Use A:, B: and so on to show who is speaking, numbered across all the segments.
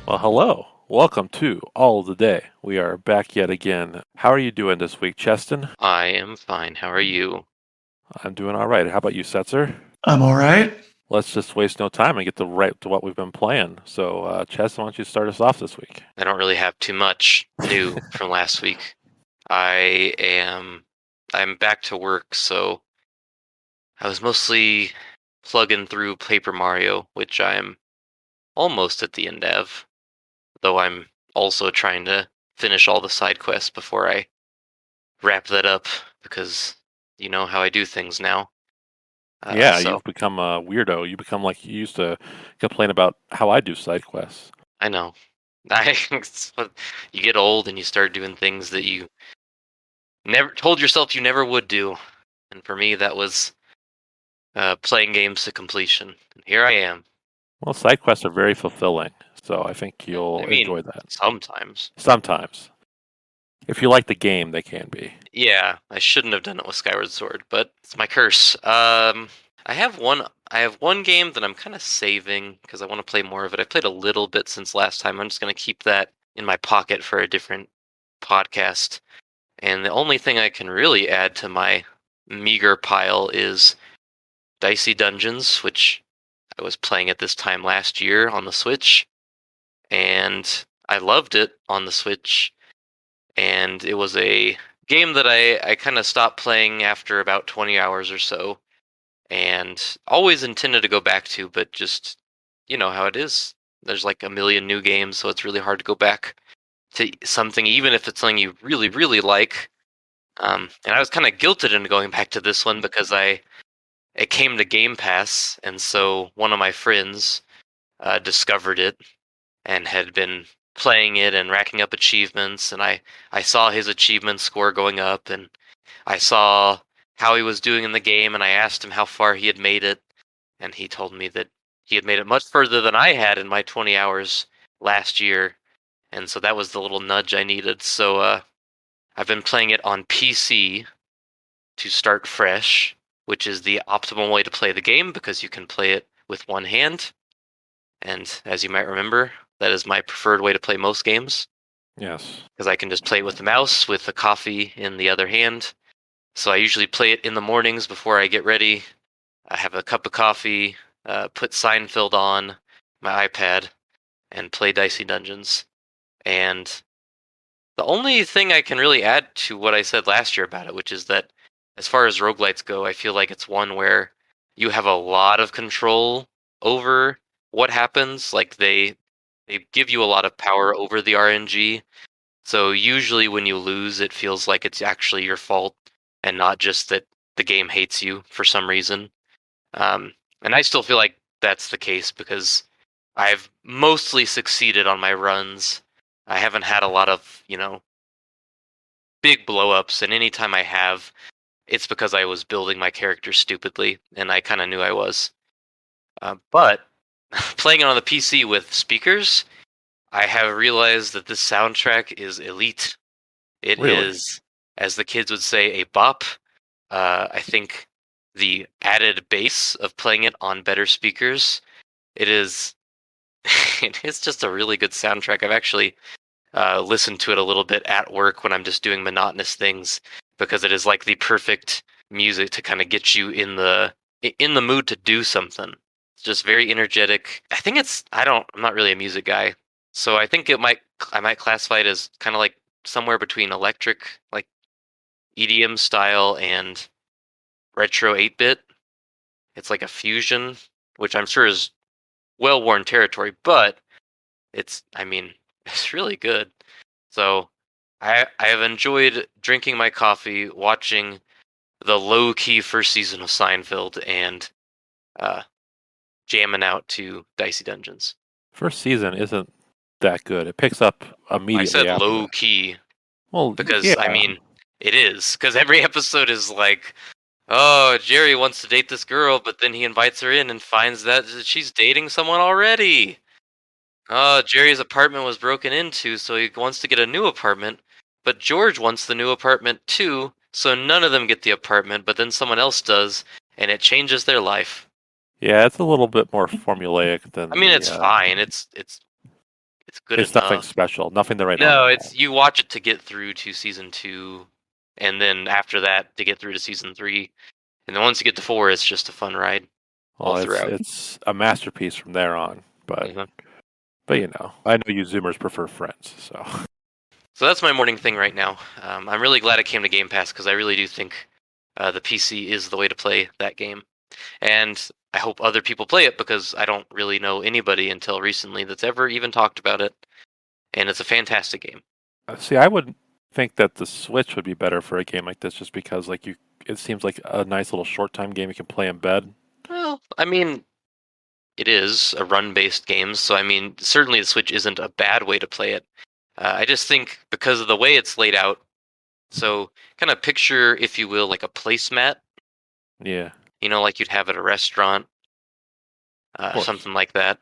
A: Well, hello. Welcome to All of the Day. We are back yet again. How are you doing this week, Cheston?
B: I am fine. How are you?
A: I'm doing all right. How about you, Setzer?
C: I'm all right.
A: Let's just waste no time and get right to what we've been playing. So, Cheston, why don't you start us off this week?
B: I don't really have too much new from last week. I am I'm back to work, so I was mostly plugging through Paper Mario, which I'm almost at the end of, though I'm also trying to finish all the side quests before I wrap that up because you know how I do things now.
A: Yeah,
B: So
A: you've become a weirdo. You become like you used to complain about how I do side quests.
B: I know. I you get old and you start doing things that you never told yourself you never would do. And for me, that was playing games to completion. And here I am.
A: Well, side quests are very fulfilling, so I think
B: I
A: you'll
B: mean,
A: enjoy that.
B: sometimes.
A: Sometimes. If you like the game, they can be.
B: Yeah, I shouldn't have done it with Skyward Sword, but it's my curse. I have one. I have one game that I'm kind of saving because I want to play more of it. I played a little bit since last time. I'm just going to keep that in my pocket for a different podcast. And the only thing I can really add to my meager pile is Dicey Dungeons, which I was playing at this time last year on the Switch, and I loved it on the Switch. And it was a game that I kind of stopped playing after about 20 hours or so, and always intended to go back to, but just, you know how it is. There's like a million new games, so it's really hard to go back to something, even if it's something you really, really like. And I was kind of guilted into going back to this one because it came to Game Pass, and so one of my friends discovered it and had been playing it and racking up achievements, and I saw his achievement score going up, and I saw how he was doing in the game, and I asked him how far he had made it, and he told me that he had made it much further than I had in my 20 hours last year, and so that was the little nudge I needed. So I've been playing it on PC to start fresh, which is the optimal way to play the game because you can play it with one hand. And as you might remember, that is my preferred way to play most games
A: Yes.
B: because I can just play it with the mouse with the coffee in the other hand. So I usually play it in the mornings before I get ready. I have a cup of coffee, put Seinfeld on my iPad, and play Dicey Dungeons. And the only thing I can really add to what I said last year about it, which is that as far as roguelites go, I feel like it's one where you have a lot of control over what happens. Like they give you a lot of power over the RNG. So usually when you lose, it feels like it's actually your fault and not just that the game hates you for some reason. And I still feel like that's the case because I've mostly succeeded on my runs. I haven't had a lot of, big blowups, and anytime I have, it's because I was building my character stupidly, and I kind of knew I was. But playing it on the PC with speakers, I have realized that this soundtrack is elite. It
A: Really?
B: is, as the kids would say, a bop. I think the added bass of playing it on better speakers, it is, it is just a really good soundtrack. I've actually listened to it a little bit at work when I'm just doing monotonous things because it is like the perfect music to kind of get you in the mood to do something. It's just very energetic. I think I'm not really a music guy, so I think I might classify it as kind of like somewhere between electric, like EDM style, and retro 8-bit. It's like a fusion, which I'm sure is well-worn territory, but I mean, it's really good. So I have enjoyed drinking my coffee, watching the low-key first season of Seinfeld, and uh, jamming out to Dicey Dungeons.
A: First season isn't that good. It picks up
B: I
A: immediately
B: said
A: after that.
B: low-key
A: Well,
B: because I
A: yeah,
B: mean it is because every episode is like, oh, Jerry wants to date this girl, but then he invites her in and finds that she's dating someone already. Oh, Jerry's apartment was broken into, so he wants to get a new apartment. But George wants the new apartment too, so none of them get the apartment, but then someone else does, and it changes their life.
A: yeah, it's a little bit more formulaic
B: I
A: than
B: mean,
A: the.
B: it's fine. It's it's good
A: It's nothing
B: enough.
A: special. Nothing to write home
B: No,
A: about.
B: it's you watch it to get through to season 2, and then after that to get through to season 3, and then once you get to 4, it's just a fun ride all
A: Well,
B: throughout.
A: it's a masterpiece from there on. But
B: Mhm.
A: I know you Zoomers prefer Friends, so.
B: So that's my morning thing right now. I'm really glad it came to Game Pass because I really do think the PC is the way to play that game, and I hope other people play it because I don't really know anybody until recently that's ever even talked about it, and it's a fantastic game.
A: See, I would think that the Switch would be better for a game like this, just because it seems like a nice little short time game you can play in bed.
B: Well, I mean, it is a run-based game, so I mean, certainly the Switch isn't a bad way to play it. I just think because of the way it's laid out, so kind of picture, if you will, like a placemat,
A: Yeah,
B: like you'd have at a restaurant,
A: of course.
B: something like that.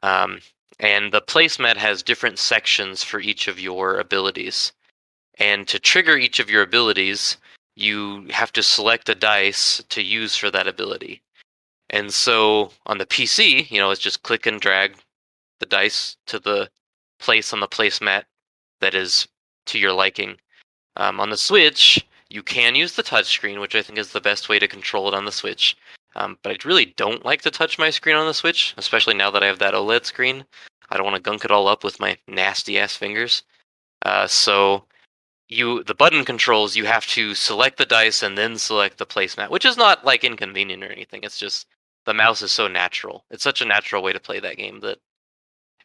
B: Um, and the placemat has different sections for each of your abilities. And to trigger each of your abilities, you have to select a dice to use for that ability. And so on the PC, it's just click and drag the dice to the place on the placemat that is to your liking. On the Switch, you can use the touchscreen, which I think is the best way to control it on the Switch. But I really don't like to touch my screen on the Switch, especially now that I have that OLED screen. I don't want to gunk it all up with my nasty ass fingers. So the button controls, you have to select the dice and then select the placemat, which is not like inconvenient or anything. It's just the mouse is so natural. It's such a natural way to play that game that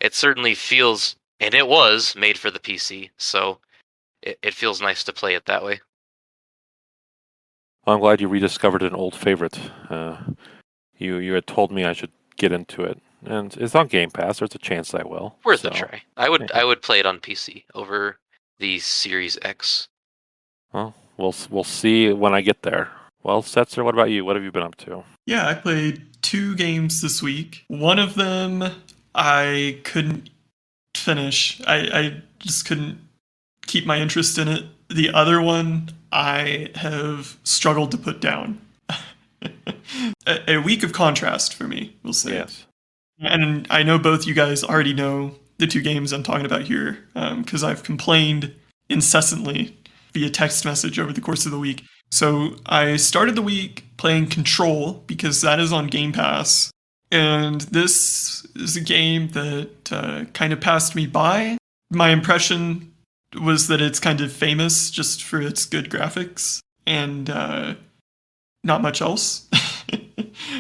B: it certainly feels, and it was made for the PC, so it feels nice to play it that way.
A: Well, I'm glad you rediscovered an old favorite. You had told me I should get into it, and it's on Game Pass. There's a chance I will.
B: Worth a
A: So,
B: try. I would
A: yeah.
B: I would play it on PC over the Series X.
A: Well, we'll see when I get there. Well, Setzer, what about you? What have you been up to?
C: Yeah, I played 2 games this week. One of them I couldn't finish. I just couldn't keep my interest in it. The other one I have struggled to put down. a week of contrast for me, we'll say.
A: Yes.
C: And I know both you guys already know the 2 games I'm talking about here, because I've complained incessantly via text message over the course of the week. So I started the week playing Control because that is on Game Pass. And this is a game that kind of passed me by. My impression was that it's kind of famous just for its good graphics and not much else.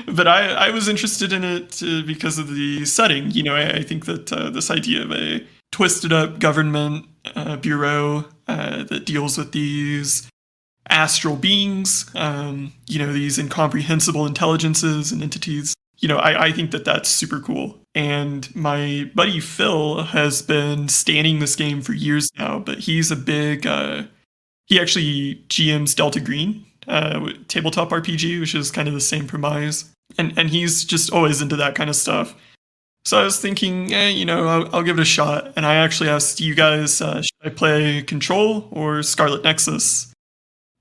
C: But I was interested in it because of the setting. I think that this idea of a twisted up government bureau that deals with these astral beings, these incomprehensible intelligences and entities, I think that that's super cool. And my buddy Phil has been standing this game for years now, but he's a big, he actually GMs Delta Green, tabletop RPG, which is kind of the same premise. And he's just always into that kind of stuff. So I was thinking, I'll give it a shot. And I actually asked you guys, should I play Control or Scarlet Nexus?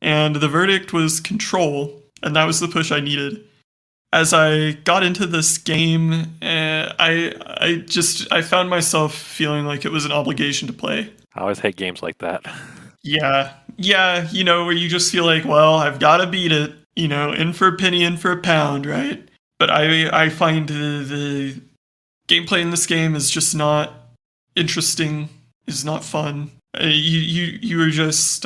C: And the verdict was Control, and that was the push I needed. As I got into this game, I found myself feeling like it was an obligation to play.
A: I always hate games like that.
C: Yeah, where you just feel like, well, I've got to beat it, in for a penny, in for a pound, right? But I find the gameplay in this game is just not interesting, is not fun. You are just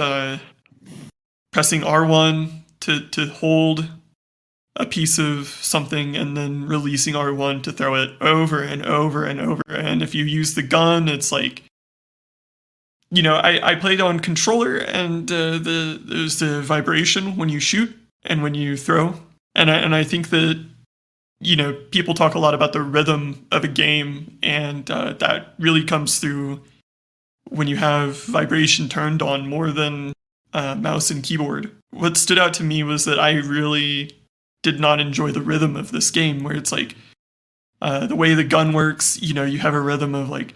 C: pressing R1 to hold a piece of something and then releasing R1 to throw it over and over and over. And if you use the gun, it's like, I played on controller, and there's the vibration when you shoot and when you throw. And I think that, people talk a lot about the rhythm of a game, and that really comes through when you have vibration turned on more than mouse and keyboard. What stood out to me was that I really did not enjoy the rhythm of this game, where it's like the way the gun works, you have a rhythm of like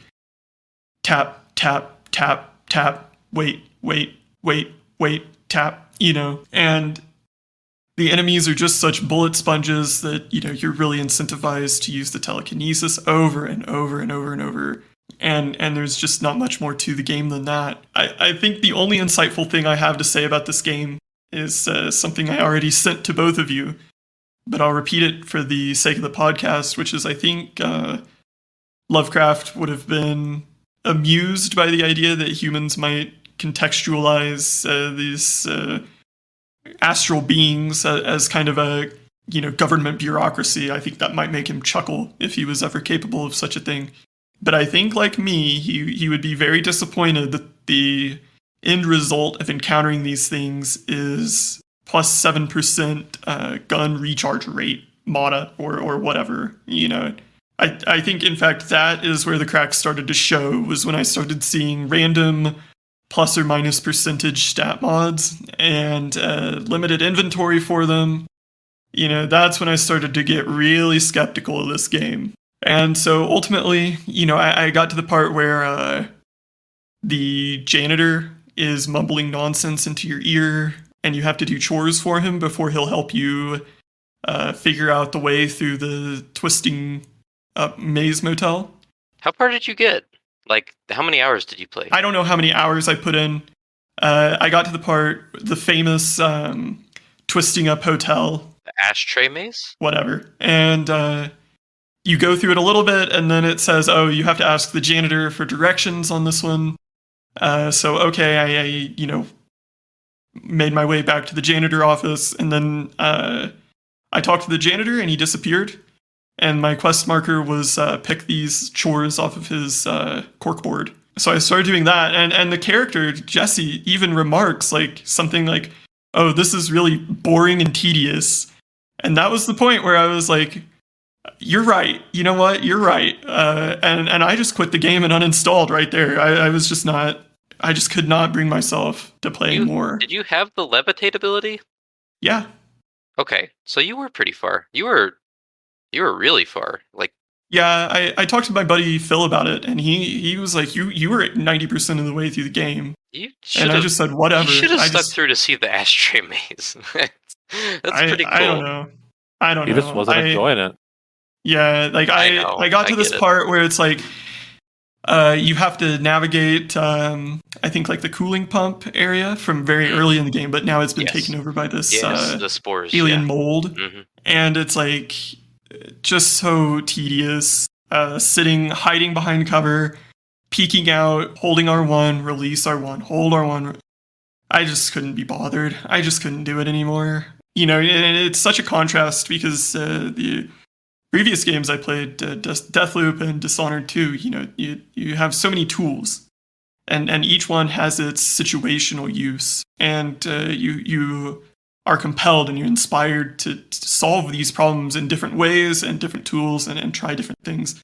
C: tap, tap, tap, tap, wait, wait, wait, wait, tap, and the enemies are just such bullet sponges that, you're really incentivized to use the telekinesis over and over and over and over. and there's just not much more to the game than that. I think the only insightful thing I have to say about this game is something I already sent to both of you, but I'll repeat it for the sake of the podcast, which is I think Lovecraft would have been amused by the idea that humans might contextualize these astral beings as kind of a government bureaucracy. I think that might make him chuckle if he was ever capable of such a thing. But I think, like me, he would be very disappointed that the end result of encountering these things is plus 7% gun recharge rate MODA or whatever. I think, in fact, that is where the cracks started to show, was when I started seeing random plus or minus percentage stat mods and limited inventory for them. That's when I started to get really skeptical of this game. And so ultimately, I got to the part where the janitor is mumbling nonsense into your ear, and you have to do chores for him before he'll help you figure out the way through the twisting maze motel.
B: How far did you get? Like, how many hours did you play?
C: I don't know how many hours I put in. I got to the famous twisting up hotel.
B: The ashtray maze?
C: Whatever. And you go through it a little bit, and then it says, oh, you have to ask the janitor for directions on this one. So, okay, I made my way back to the janitor office, and then I talked to the janitor, and he disappeared. And my quest marker was pick these chores off of his corkboard. So I started doing that, and the character, Jesse, even remarks something like, oh, this is really boring and tedious. And that was the point where I was like, you're right. You know what? You're right. And I just quit the game and uninstalled right there. I just could not bring myself to play more.
B: Did you have the levitate ability?
C: Yeah.
B: Okay, so you were pretty far. You were really far.
C: Yeah, I talked to my buddy Phil about it, and he was like, you were at 90% of the way through the game. And I just said, whatever.
B: You should have stuck through to see the ashtray maze. That's pretty cool.
C: I don't know.
A: He just wasn't enjoying it.
C: Yeah, I got to this part where it's like, you have to navigate, I think, the cooling pump area from very early in the game, but now it's been taken over by this
B: the spores,
C: alien mold.
B: Mm-hmm.
C: And it's just so tedious, hiding behind cover, peeking out, holding R1, release R1, hold R1. I just couldn't be bothered. I just couldn't do it anymore. It's such a contrast because the previous games I played, Deathloop and Dishonored 2, you have so many tools, and each one has its situational use, and you are compelled and you're inspired to solve these problems in different ways and different tools and try different things.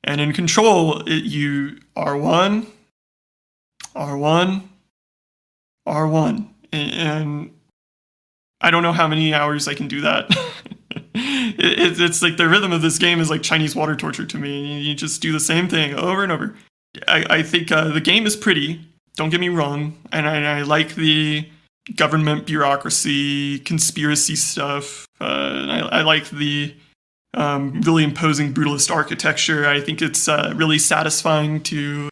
C: And in Control, you R1, R1, R1, and I don't know how many hours I can do that. It's like the rhythm of this game is like Chinese water torture to me. You just do the same thing over and over. I think the game is pretty, don't get me wrong, and I like the government bureaucracy, conspiracy stuff. I like the really imposing brutalist architecture. I think it's really satisfying to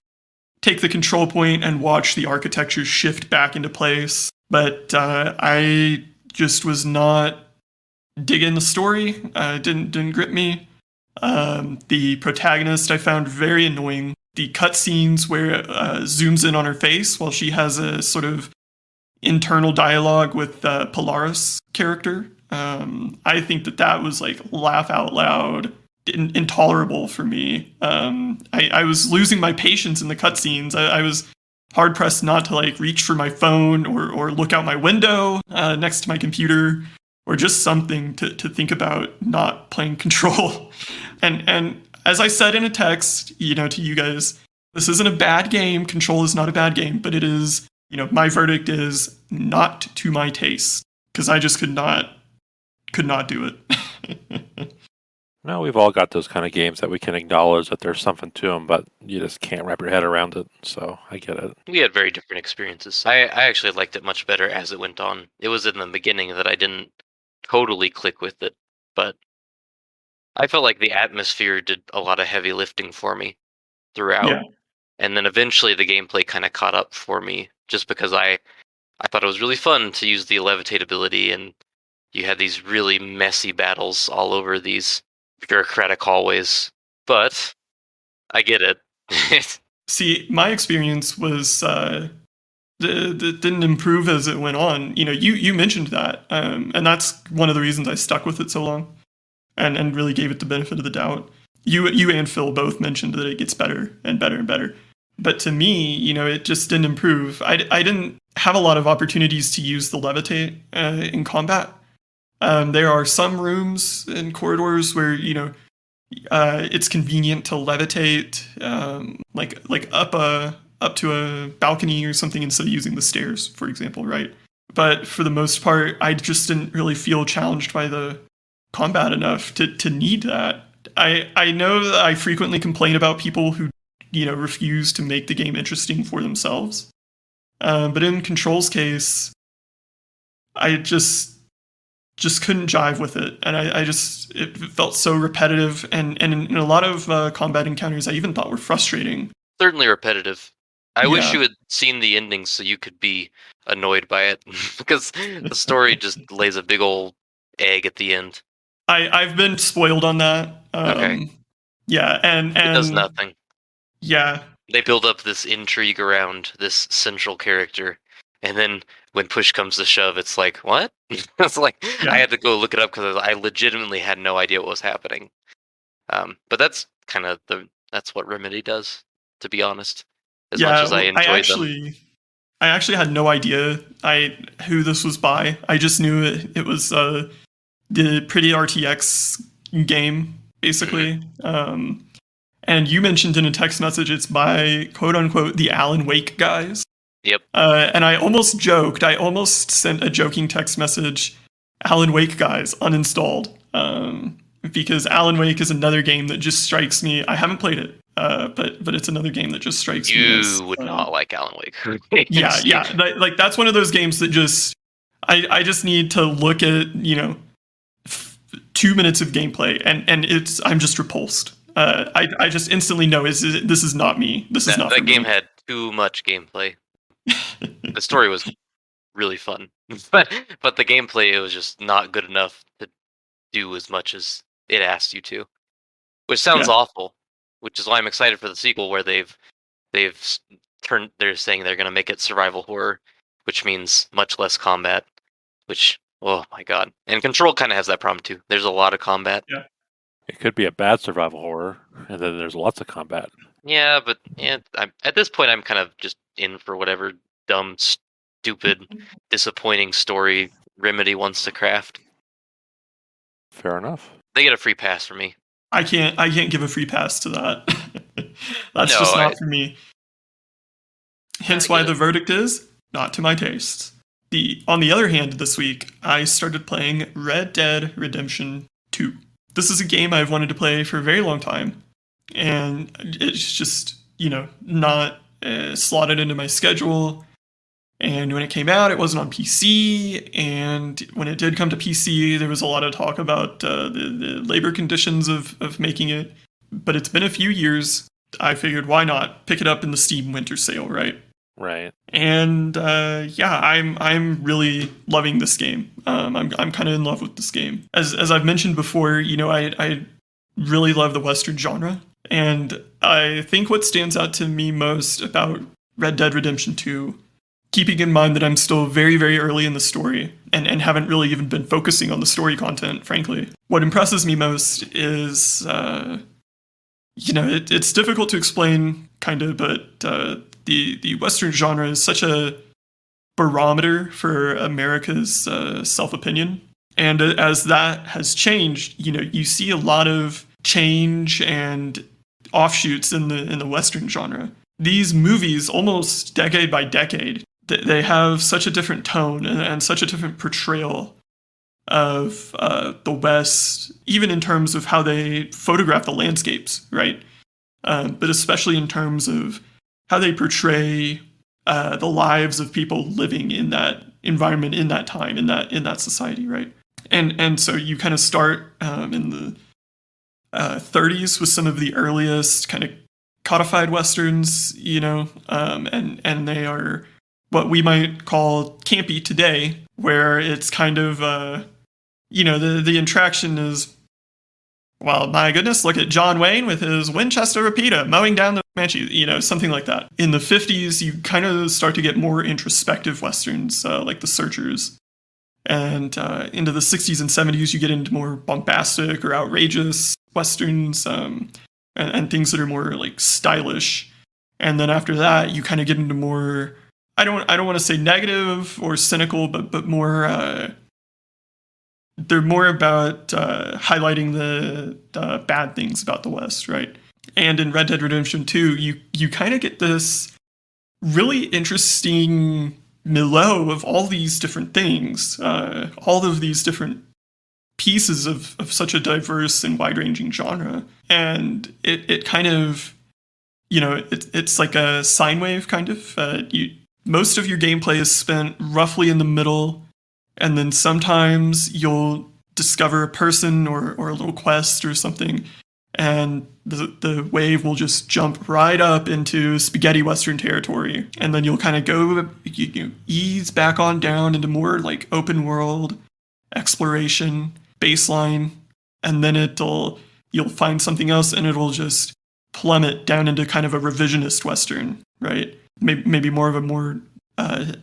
C: take the control point and watch the architecture shift back into place. But I just was not digging the story. Didn't grip me. The protagonist I found very annoying. The cutscenes where it zooms in on her face while she has a sort of internal dialogue with Polaris character. I think that was laugh out loud, intolerable for me. I was losing my patience in the cutscenes. I was hard pressed not to reach for my phone or look out my window next to my computer, or just something to think about not playing Control. And as I said in a text, to you guys, this isn't a bad game. Control is not a bad game, but it is, my verdict is not to my taste, because I just could not do it.
A: No, we've all got those kind of games that we can acknowledge that there's something to them, but you just can't wrap your head around it. So I get it.
B: We had very different experiences. I actually liked it much better as it went on. It was in the beginning that I didn't totally click with it, but I felt like the atmosphere did a lot of heavy lifting for me. throughout.
C: Yeah.
B: And then eventually the gameplay kind of caught up for me, just because I thought it was really fun to use the levitate ability, and you had these really messy battles all over these bureaucratic hallways. But I get it.
C: See, my experience was didn't improve as it went on. You mentioned that, and that's one of the reasons I stuck with it so long, and really gave it the benefit of the doubt. You and Phil both mentioned that it gets better and better and better, but to me, it just didn't improve. I didn't have a lot of opportunities to use the levitate in combat. There are some rooms and corridors where it's convenient to levitate, like up to a balcony or something instead of using the stairs, for example, right? But for the most part, I just didn't really feel challenged by the combat enough to need that. I know that I frequently complain about people who refuse to make the game interesting for themselves, but in Control's case, I just couldn't jive with it, and it felt so repetitive, and in a lot of combat encounters I even thought were frustrating.
B: Certainly repetitive. I wish
C: Yeah.
B: you had seen the ending so you could be annoyed by it, because the story just lays a big old egg at the end.
C: I've been spoiled on that.
B: Okay.
C: Yeah, and
B: It does nothing.
C: Yeah,
B: They build up this intrigue around this central character, and then when push comes to shove, it's like, what? It's like,
C: Yeah.
B: I had to go look it up because I legitimately had no idea what was happening. But that's kind of that's what Remedy does, to be honest. As much as I enjoyed them.
C: I actually had no idea who this was by. I just knew it was the Pretty RTX game, basically. And you mentioned in a text message it's by, quote unquote, the Alan Wake guys.
B: Yep.
C: And I almost joked. I almost sent a joking text message, Alan Wake guys, uninstalled. Because Alan Wake is another game that just strikes me. I haven't played it, but it's another game that just strikes me as...
B: You would not like Alan Wake.
C: Yeah. Like, that's one of those games that just... I just need to look at, 2 minutes of gameplay, and I'm just repulsed. I just instantly know this is not me. This is not
B: that
C: for
B: game
C: me.
B: had too much gameplay. The story was really fun, but the gameplay, it was just not good enough to do as much as it asked you to, which sounds awful. Which is why I'm excited for the sequel, where they're saying they're going to make it survival horror, which means much less combat. Which, oh my god! And Control kind of has that problem too. There's a lot of combat.
C: Yeah.
A: It could be a bad survival horror, and then there's lots of combat.
B: Yeah, but at this point, I'm kind of just in for whatever dumb, stupid, disappointing story Remedy wants to craft.
A: Fair enough.
B: They get a free pass from me.
C: I can't give a free pass to that. That's just not for me. Hence why the verdict is not to my tastes. On the other hand, this week, I started playing Red Dead Redemption 2. This is a game I've wanted to play for a very long time, and it's just, not slotted into my schedule. And when it came out, it wasn't on PC, and when it did come to PC, there was a lot of talk about the labor conditions of making it. But it's been a few years. I figured, why not pick it up in the Steam Winter Sale, right?
A: Right.
C: And I'm really loving this game. I'm kind of in love with this game. As I've mentioned before, I really love the Western genre, and I think what stands out to me most about Red Dead Redemption 2, keeping in mind that I'm still very, very early in the story and haven't really even been focusing on the story content, frankly, what impresses me most is, it's difficult to explain, kind of, but the Western genre is such a barometer for America's self-opinion. And as that has changed, you see a lot of change and offshoots in the Western genre. These movies, almost decade by decade, they have such a different tone and such a different portrayal of the West, even in terms of how they photograph the landscapes, right? But especially in terms of how they portray the lives of people living in that environment, in that time, in that society, right? And so you kind of start in the 30s with some of the earliest kind of codified westerns, and they are what we might call campy today, where it's kind of, the attraction is, well, my goodness, look at John Wayne with his Winchester repeater mowing down the Comanche, something like that. In the 50s, you kind of start to get more introspective westerns, like The Searchers. And into the 60s and 70s, you get into more bombastic or outrageous westerns, and things that are more like stylish. And then after that, you kind of get into more, I don't want to say negative or cynical, but more, they're more about highlighting the bad things about the West, right? And in Red Dead Redemption 2, you kind of get this really interesting milieu of all these different things, all of these different pieces of such a diverse and wide-ranging genre. And it kind of, it's like a sine wave, kind of. Most of your gameplay is spent roughly in the middle, and then sometimes you'll discover a person or a little quest or something, and the wave will just jump right up into spaghetti western territory, and then you'll kind of go, ease back on down into more like open world exploration baseline, and then you'll find something else, and it'll just plummet down into kind of a revisionist western, right? Maybe more of a more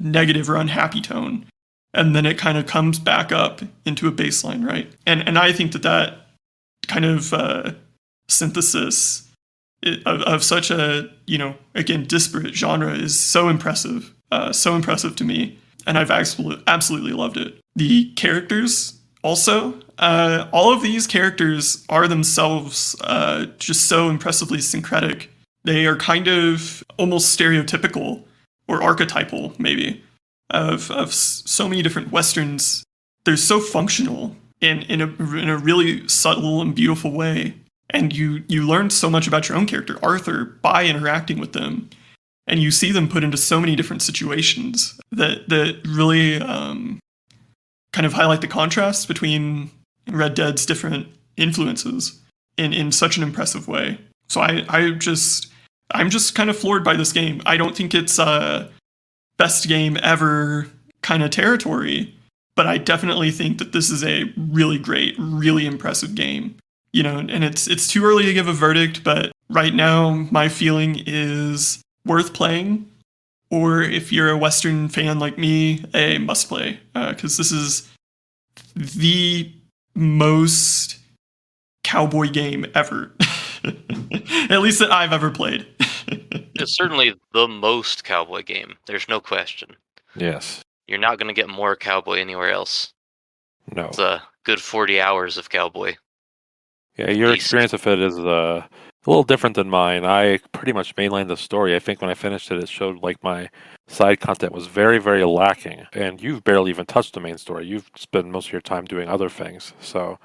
C: negative or unhappy tone, and then it kind of comes back up into a baseline, right? And I think that kind of synthesis of such a, again, disparate genre is so impressive to me, and I've absolutely loved it. The characters also, all of these characters are themselves just so impressively syncretic. They are kind of almost stereotypical or archetypal, maybe, of so many different westerns. They're so functional in a really subtle and beautiful way. And you learn so much about your own character, Awthuh, by interacting with them. And you see them put into so many different situations that really kind of highlight the contrast between Red Dead's different influences in such an impressive way. So I'm just kind of floored by this game. I don't think it's a best game ever kind of territory, but I definitely think that this is a really great, really impressive game. And it's too early to give a verdict, but right now my feeling is worth playing, or if you're a Western fan like me, a must play, because this is the most cowboy game ever. At least that I've ever played.
B: It's certainly the most cowboy game. There's no question.
A: Yes.
B: You're not going to get more cowboy anywhere else.
A: No.
B: It's a good 40 hours of cowboy.
A: Yeah, your experience of it is a little different than mine. I pretty much mainlined the story. I think when I finished it, it showed like my side content was very, very lacking. And you've barely even touched the main story. You've spent most of your time doing other things. So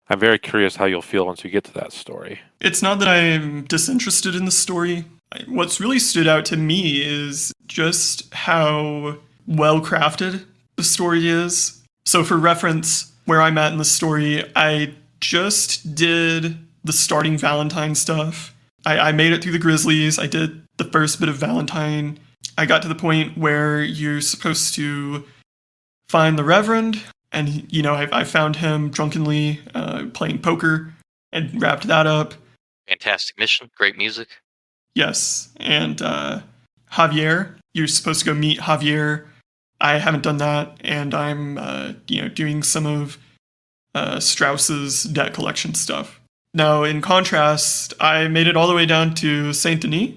A: I'm very curious how you'll feel once you get to that story.
C: It's not that I'm disinterested in the story. What's really stood out to me is just how well crafted the story is. So for reference, where I'm at in the story, I just did the starting Valentine stuff. I made it through the Grizzlies. I did the first bit of Valentine. I got to the point where you're supposed to find the Reverend, and I found him drunkenly playing poker and wrapped that up.
B: Fantastic mission, great music.
C: Yes, and Javier, you're supposed to go meet Javier. I haven't done that, and I'm doing some of Strauss's debt collection stuff. Now, in contrast, I made it all the way down to Saint Denis.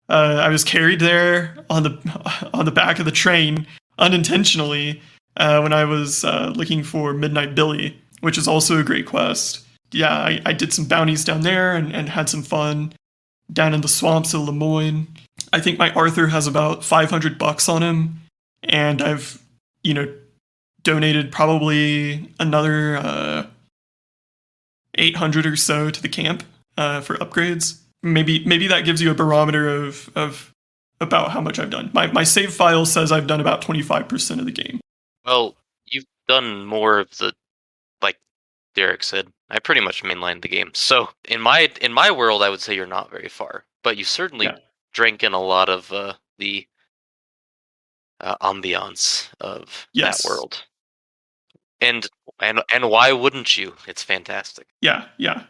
C: I was carried there on the back of the train unintentionally when I was looking for Midnight Billy, which is also a great quest. Yeah, I did some bounties down there and had some fun down in the swamps of Lemoyne. I think my Awthuh has about $500 on him, and I've donated probably another 800 or so to the camp for upgrades. Maybe that gives you a barometer of about how much I've done. My save file says I've done about 25% of the game.
B: Well, you've done more of the, like Derek said, I pretty much mainlined the game. So in my world, I would say you're not very far. but you certainly
C: Yeah.
B: drank in a lot of the ambiance of
C: Yes.
B: that world. And why wouldn't you? It's fantastic.
C: Yeah.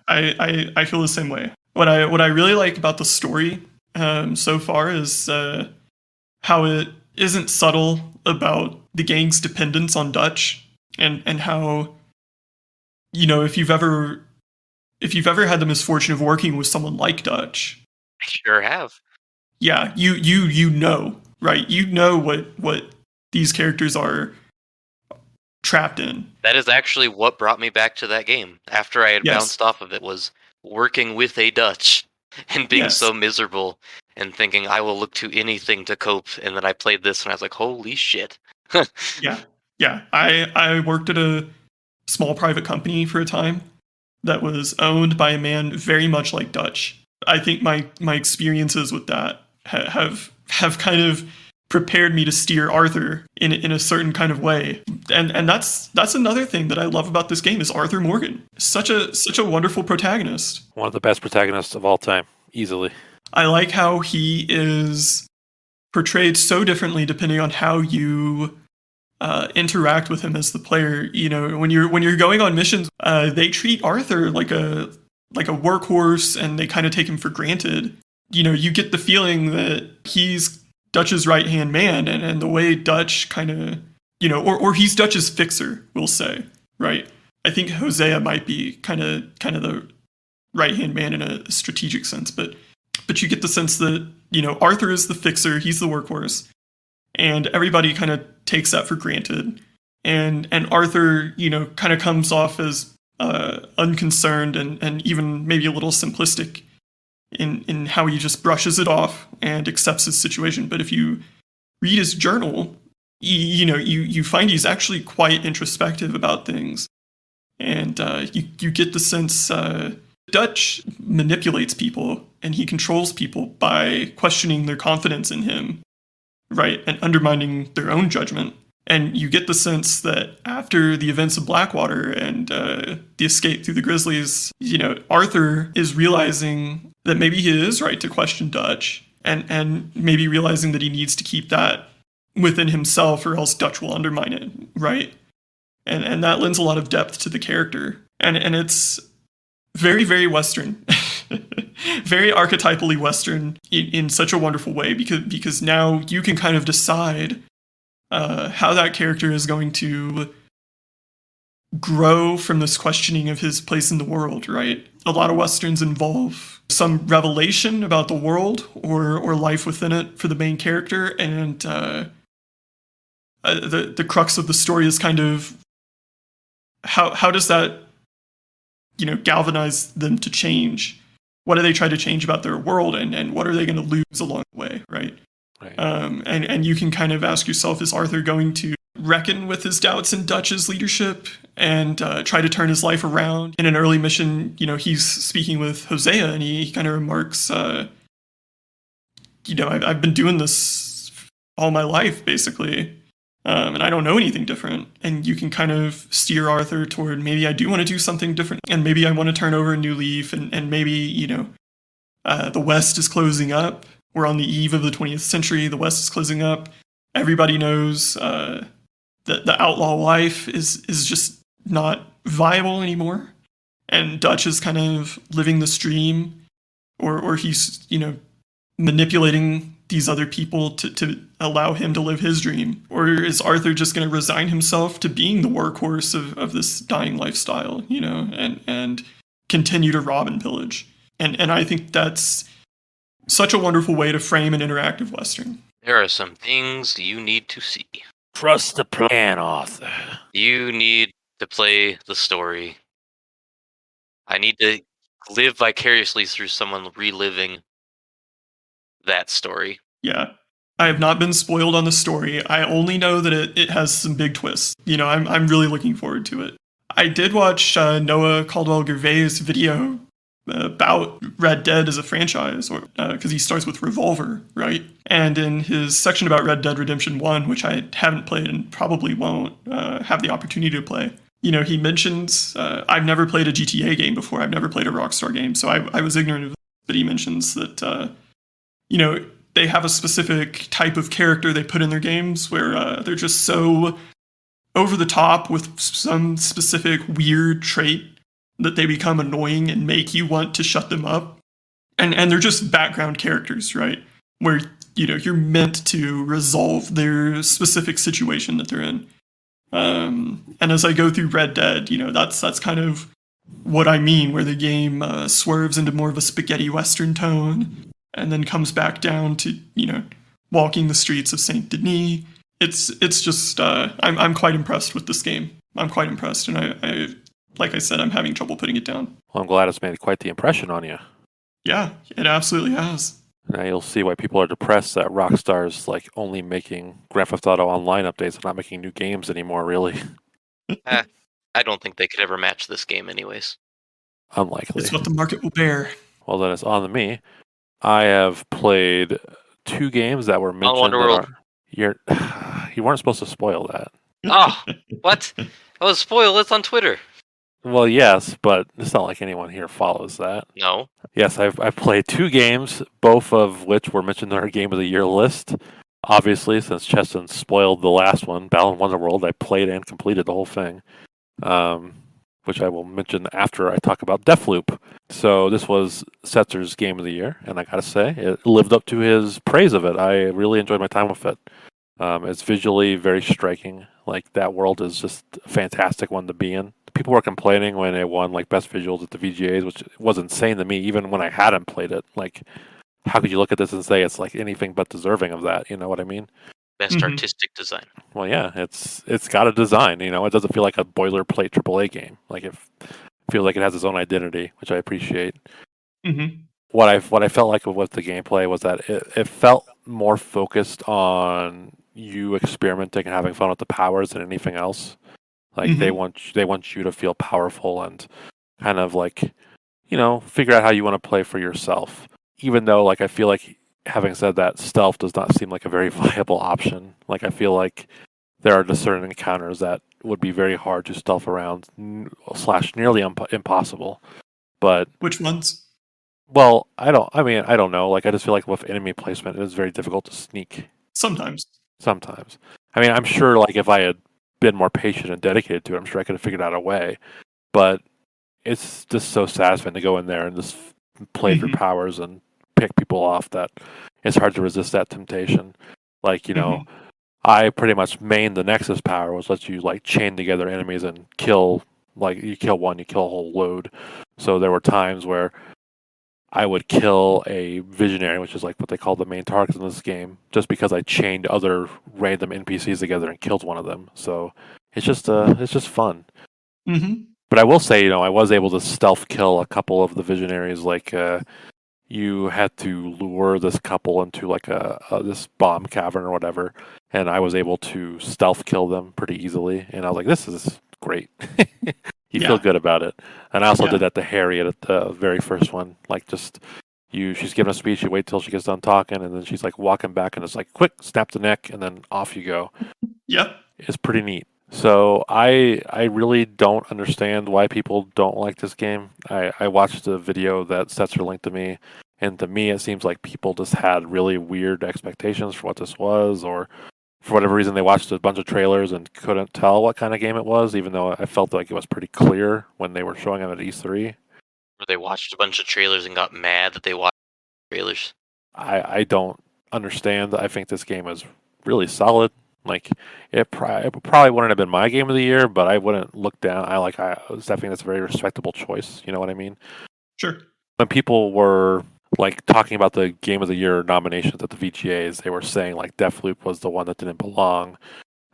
C: I feel the same way. What I really like about the story so far is how it isn't subtle about the gang's dependence on Dutch, and how, if you've ever had the misfortune of working with someone like Dutch,
B: I sure have.
C: yeah, you know, right? You know what these characters are trapped in.
B: That is actually what brought me back to that game after I had
C: Yes.
B: bounced off of it, was working with a Dutch and being
C: Yes.
B: so miserable and thinking I will look to anything to cope. And then I played this and I was like, holy shit.
C: Yeah. I worked at a small private company for a time that was owned by a man very much like Dutch. I think my experiences with that have kind of prepared me to steer Awthuh in a certain kind of way. And that's another thing that I love about this game is Awthuh Morgan. Such a wonderful protagonist.
A: One of the best protagonists of all time, easily.
C: I like how he is portrayed so differently depending on how you interact with him as the player. When you're going on missions, they treat Awthuh like a workhorse, and they kind of take him for granted. You get the feeling that he's Dutch's right-hand man, and the way Dutch kind of, or he's Dutch's fixer, we'll say, right? I think Hosea might be kind of the right-hand man in a strategic sense, but you get the sense that, Awthuh is the fixer, he's the workhorse, and everybody kind of takes that for granted. And Awthuh, kind of comes off as unconcerned and even maybe a little simplistic in how he just brushes it off and accepts his situation. But if you read his journal, you find he's actually quite introspective about things. And you get the sense Dutch manipulates people and he controls people by questioning their confidence in him, right? And undermining their own judgment. And you get the sense that after the events of Blackwater and the escape through the Grizzlies, Awthuh is realizing that maybe he is right to question Dutch, and maybe realizing that he needs to keep that within himself or else Dutch will undermine it, right? And that lends a lot of depth to the character. And it's very, very Western. Very archetypally Western in such a wonderful way, because now you can kind of decide how that character is going to grow from this questioning of his place in the world, right? A lot of Westerns involve some revelation about the world or life within it for the main character, and the crux of the story is kind of how does that galvanize them to change? What do they try to change about their world, and what are they going to lose along the way, right?
A: Right.
C: And you can kind of ask yourself, is Awthuh going to reckon with his doubts in Dutch's leadership and try to turn his life around? In an early mission, he's speaking with Hosea, and he kind of remarks, I've been doing this all my life, basically, and I don't know anything different. And you can kind of steer Awthuh toward, maybe I do want to do something different, and maybe I want to turn over a new leaf, and maybe, the West is closing up. We're on the eve of the 20th century. The West is closing up. Everybody knows that the outlaw life is just not viable anymore. And Dutch is kind of living this dream, or he's, manipulating these other people to allow him to live his dream. Or is Awthuh just going to resign himself to being the workhorse of this dying lifestyle, and continue to rob and pillage? And I think that's such a wonderful way to frame an interactive Western.
B: There are some things you need to see.
A: Trust the plan, Awthuh.
B: You need to play the story. I need to live vicariously through someone reliving that story.
C: Yeah. I have not been spoiled on the story. I only know that it has some big twists. I'm really looking forward to it. I did watch Noah Caldwell-Gervais' video about Red Dead as a franchise, or because he starts with Revolver, right? And in his section about Red Dead Redemption 1, which I haven't played and probably won't have the opportunity to play, he mentions, I've never played a GTA game before, I've never played a Rockstar game, so I was ignorant of it, but he mentions that they have a specific type of character they put in their games where they're just so over the top with some specific weird trait that they become annoying and make you want to shut them up. And they're just background characters, right? Where, you're meant to resolve their specific situation that they're in. And as I go through Red Dead, that's kind of what I mean, where the game swerves into more of a spaghetti western tone and then comes back down to, walking the streets of Saint Denis. It's just, I'm quite impressed with this game. I'm quite impressed, and I like I said, I'm having trouble putting it down.
A: Well, I'm glad it's made quite the impression on you.
C: Yeah, it absolutely has.
A: Now you'll see why people are depressed that Rockstar's only making Grand Theft Auto Online updates and not making new games anymore, really.
B: I don't think they could ever match this game anyways.
A: Unlikely.
C: It's what the market will bear.
A: Well, then it's on to me. I have played 2 games that were mentioned.
B: Wonderworld.
A: You weren't supposed to spoil that.
B: Oh, what? Oh, spoil it's on Twitter.
A: Well, yes, but it's not like anyone here follows that.
B: No.
A: Yes, I've played 2 games, both of which were mentioned in our Game of the Year list. Obviously, since Cheston spoiled the last one, Balan Wonderworld, I played and completed the whole thing, which I will mention after I talk about Deathloop. So this was Setzer's Game of the Year, and I gotta say, it lived up to his praise of it. I really enjoyed my time with it. It's visually very striking. That world is just a fantastic one to be in. People were complaining when it won Best Visuals at the VGAs, which was insane to me, even when I hadn't played it. How could you look at this and say it's anything but deserving of that? You know what I mean?
B: Best artistic design.
A: Well, yeah, it's got a design. It doesn't feel like a boilerplate AAA game. It feels like it has its own identity, which I appreciate.
C: Mm-hmm.
A: What I felt like with the gameplay was that it felt more focused on you experimenting and having fun with the powers than anything else. They want you to feel powerful and kind of figure out how you want to play for yourself. Even though I feel like, having said that, stealth does not seem like a very viable option. I feel like there are just certain encounters that would be very hard to stealth around / nearly impossible. But
C: which ones?
A: Well, I don't know. I just feel like with enemy placement, it is very difficult to sneak.
C: Sometimes.
A: I'm sure if I had been more patient and dedicated to it, I'm sure I could have figured out a way. But it's just so satisfying to go in there and just play through powers and pick people off that it's hard to resist that temptation. I pretty much mained the Nexus power, which lets you chain together enemies and kill. You kill one, you kill a whole load. So there were times where I would kill a visionary, which is what they call the main targets in this game, just because I chained other random NPCs together and killed one of them. So it's just fun.
C: Mm-hmm.
A: But I will say, I was able to stealth kill a couple of the visionaries. You had to lure this couple into this bomb cavern or whatever, and I was able to stealth kill them pretty easily. And I was like, this is great. You feel good about it. And I also did that to Harriet at the very first one. She's giving a speech, you wait till she gets done talking, and then she's walking back, and it's quick, snap the neck, and then off you go.
C: Yep.
A: It's pretty neat. So I really don't understand why people don't like this game. I watched a video that Setzer linked to me, and to me it seems like people just had really weird expectations for what this was, or for whatever reason they watched a bunch of trailers and couldn't tell what kind of game it was, even though I felt like it was pretty clear when they were showing it at E3.
B: Or they watched a bunch of trailers and got mad that they watched trailers.
A: I don't understand. I think this game is really solid. It probably wouldn't have been my game of the year, but I wouldn't look down. I was definitely, that's a very respectable choice. You know what I mean?
C: Sure.
A: When people were talking about the game of the year nominations at the VGAs, they were saying Deathloop was the one that didn't belong,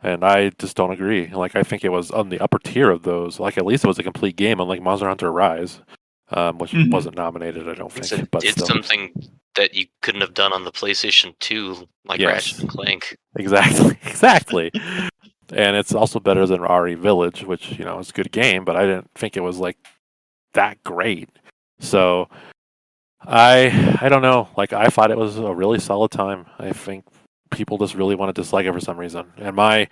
A: and I just don't agree. I think it was on the upper tier of those. At least it was a complete game, unlike Monster Hunter Rise, which wasn't nominated, I don't think. But
B: it's something that you couldn't have done on the PlayStation 2, Ratchet and Clank.
A: Exactly. And it's also better than RE Village, which is a good game, but I didn't think it was that great. So I don't know. I thought it was a really solid time. I think people just really want to dislike it for some reason. And my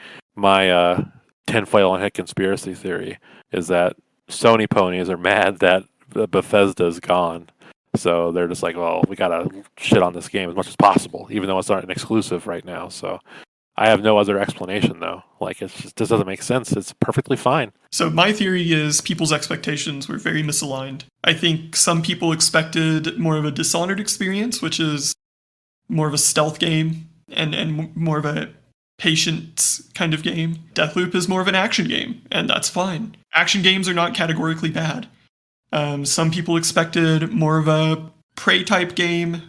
A: tinfoil and head conspiracy theory is that Sony ponies are mad that Bethesda's gone. So they're just like, well, we gotta shit on this game as much as possible, even though it's not an exclusive right now. So I have no other explanation though. Like it just doesn't make sense. It's perfectly fine.
C: So my theory is people's expectations were very misaligned. I think some people expected more of a Dishonored experience, which is more of a stealth game and more of a patience kind of game. Deathloop is more of an action game, and that's fine. Action games are not categorically bad. Some people expected more of a Prey type game,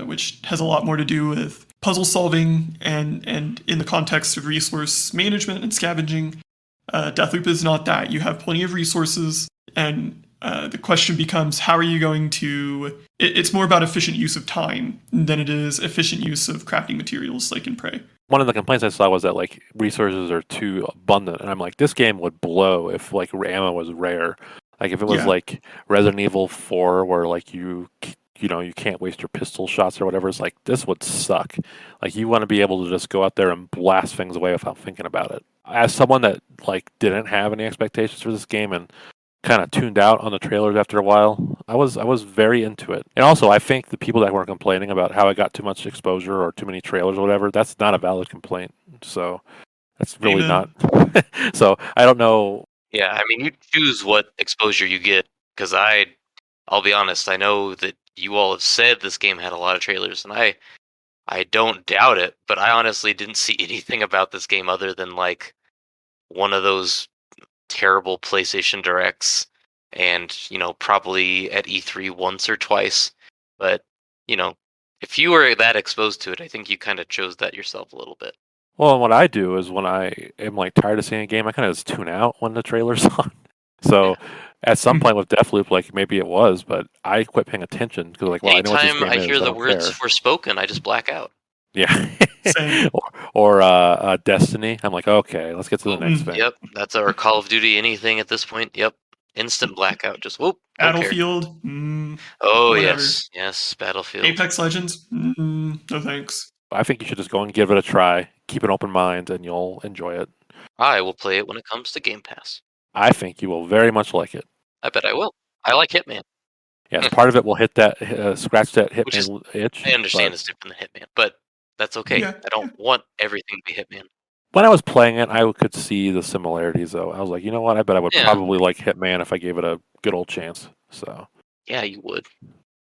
C: which has a lot more to do with puzzle solving and in the context of resource management and scavenging. Deathloop is not that. You have plenty of resources, and the question becomes, how are you going to... It's more about efficient use of time than it is efficient use of crafting materials like in Prey.
A: One of the complaints I saw was that like resources are too abundant, and I'm like, this game would blow if like ammo was rare. Like if it was like Resident Evil 4, where like you can't waste your pistol shots or whatever. It's like this would suck. Like you want to be able to just go out there and blast things away without thinking about it. As someone that like didn't have any expectations for this game and kind of tuned out on the trailers after a while, I was very into it. And also, I think the people that were complaining about how it got too much exposure or too many trailers or whatever, that's not a valid complaint. So that's really not. So I don't know.
B: Yeah, I mean, you choose what exposure you get, because I'll be honest, I know that you all have said this game had a lot of trailers, and I don't doubt it, but I honestly didn't see anything about this game other than like one of those terrible PlayStation Directs, and probably at E3 once or twice. But if you were that exposed to it, I think you kind of chose that yourself a little bit.
A: Well, and what I do is when I am like tired of seeing a game, I kind of just tune out when the trailer's on. So at some point with Deathloop, like maybe it was, but I quit paying attention because like, well, I know what this game
B: Anytime I
A: is.
B: hear
A: I
B: the
A: don't
B: words
A: care.
B: were spoken, I just black out.
A: Yeah.
C: Same.
A: or Destiny. I'm like, okay, let's get to the next thing.
B: Yep, that's our Call of Duty anything at this point. Yep, instant blackout. Just whoop.
C: Battlefield.
B: Oh
C: whatever.
B: yes, Battlefield.
C: Apex Legends. No thanks.
A: I think you should just go and give it a try. Keep an open mind, and you'll enjoy it.
B: I will play it when it comes to Game Pass.
A: I think you will very much like it.
B: I bet I will. I like Hitman.
A: Yes, part of it will hit that, scratch that Hitman itch.
B: I understand it's different than Hitman, but that's okay.
C: Yeah.
B: I don't want everything to be Hitman.
A: When I was playing it, I could see the similarities, though. I was like, you know what? I bet I would probably like Hitman if I gave it a good old chance. So.
B: Yeah, you would.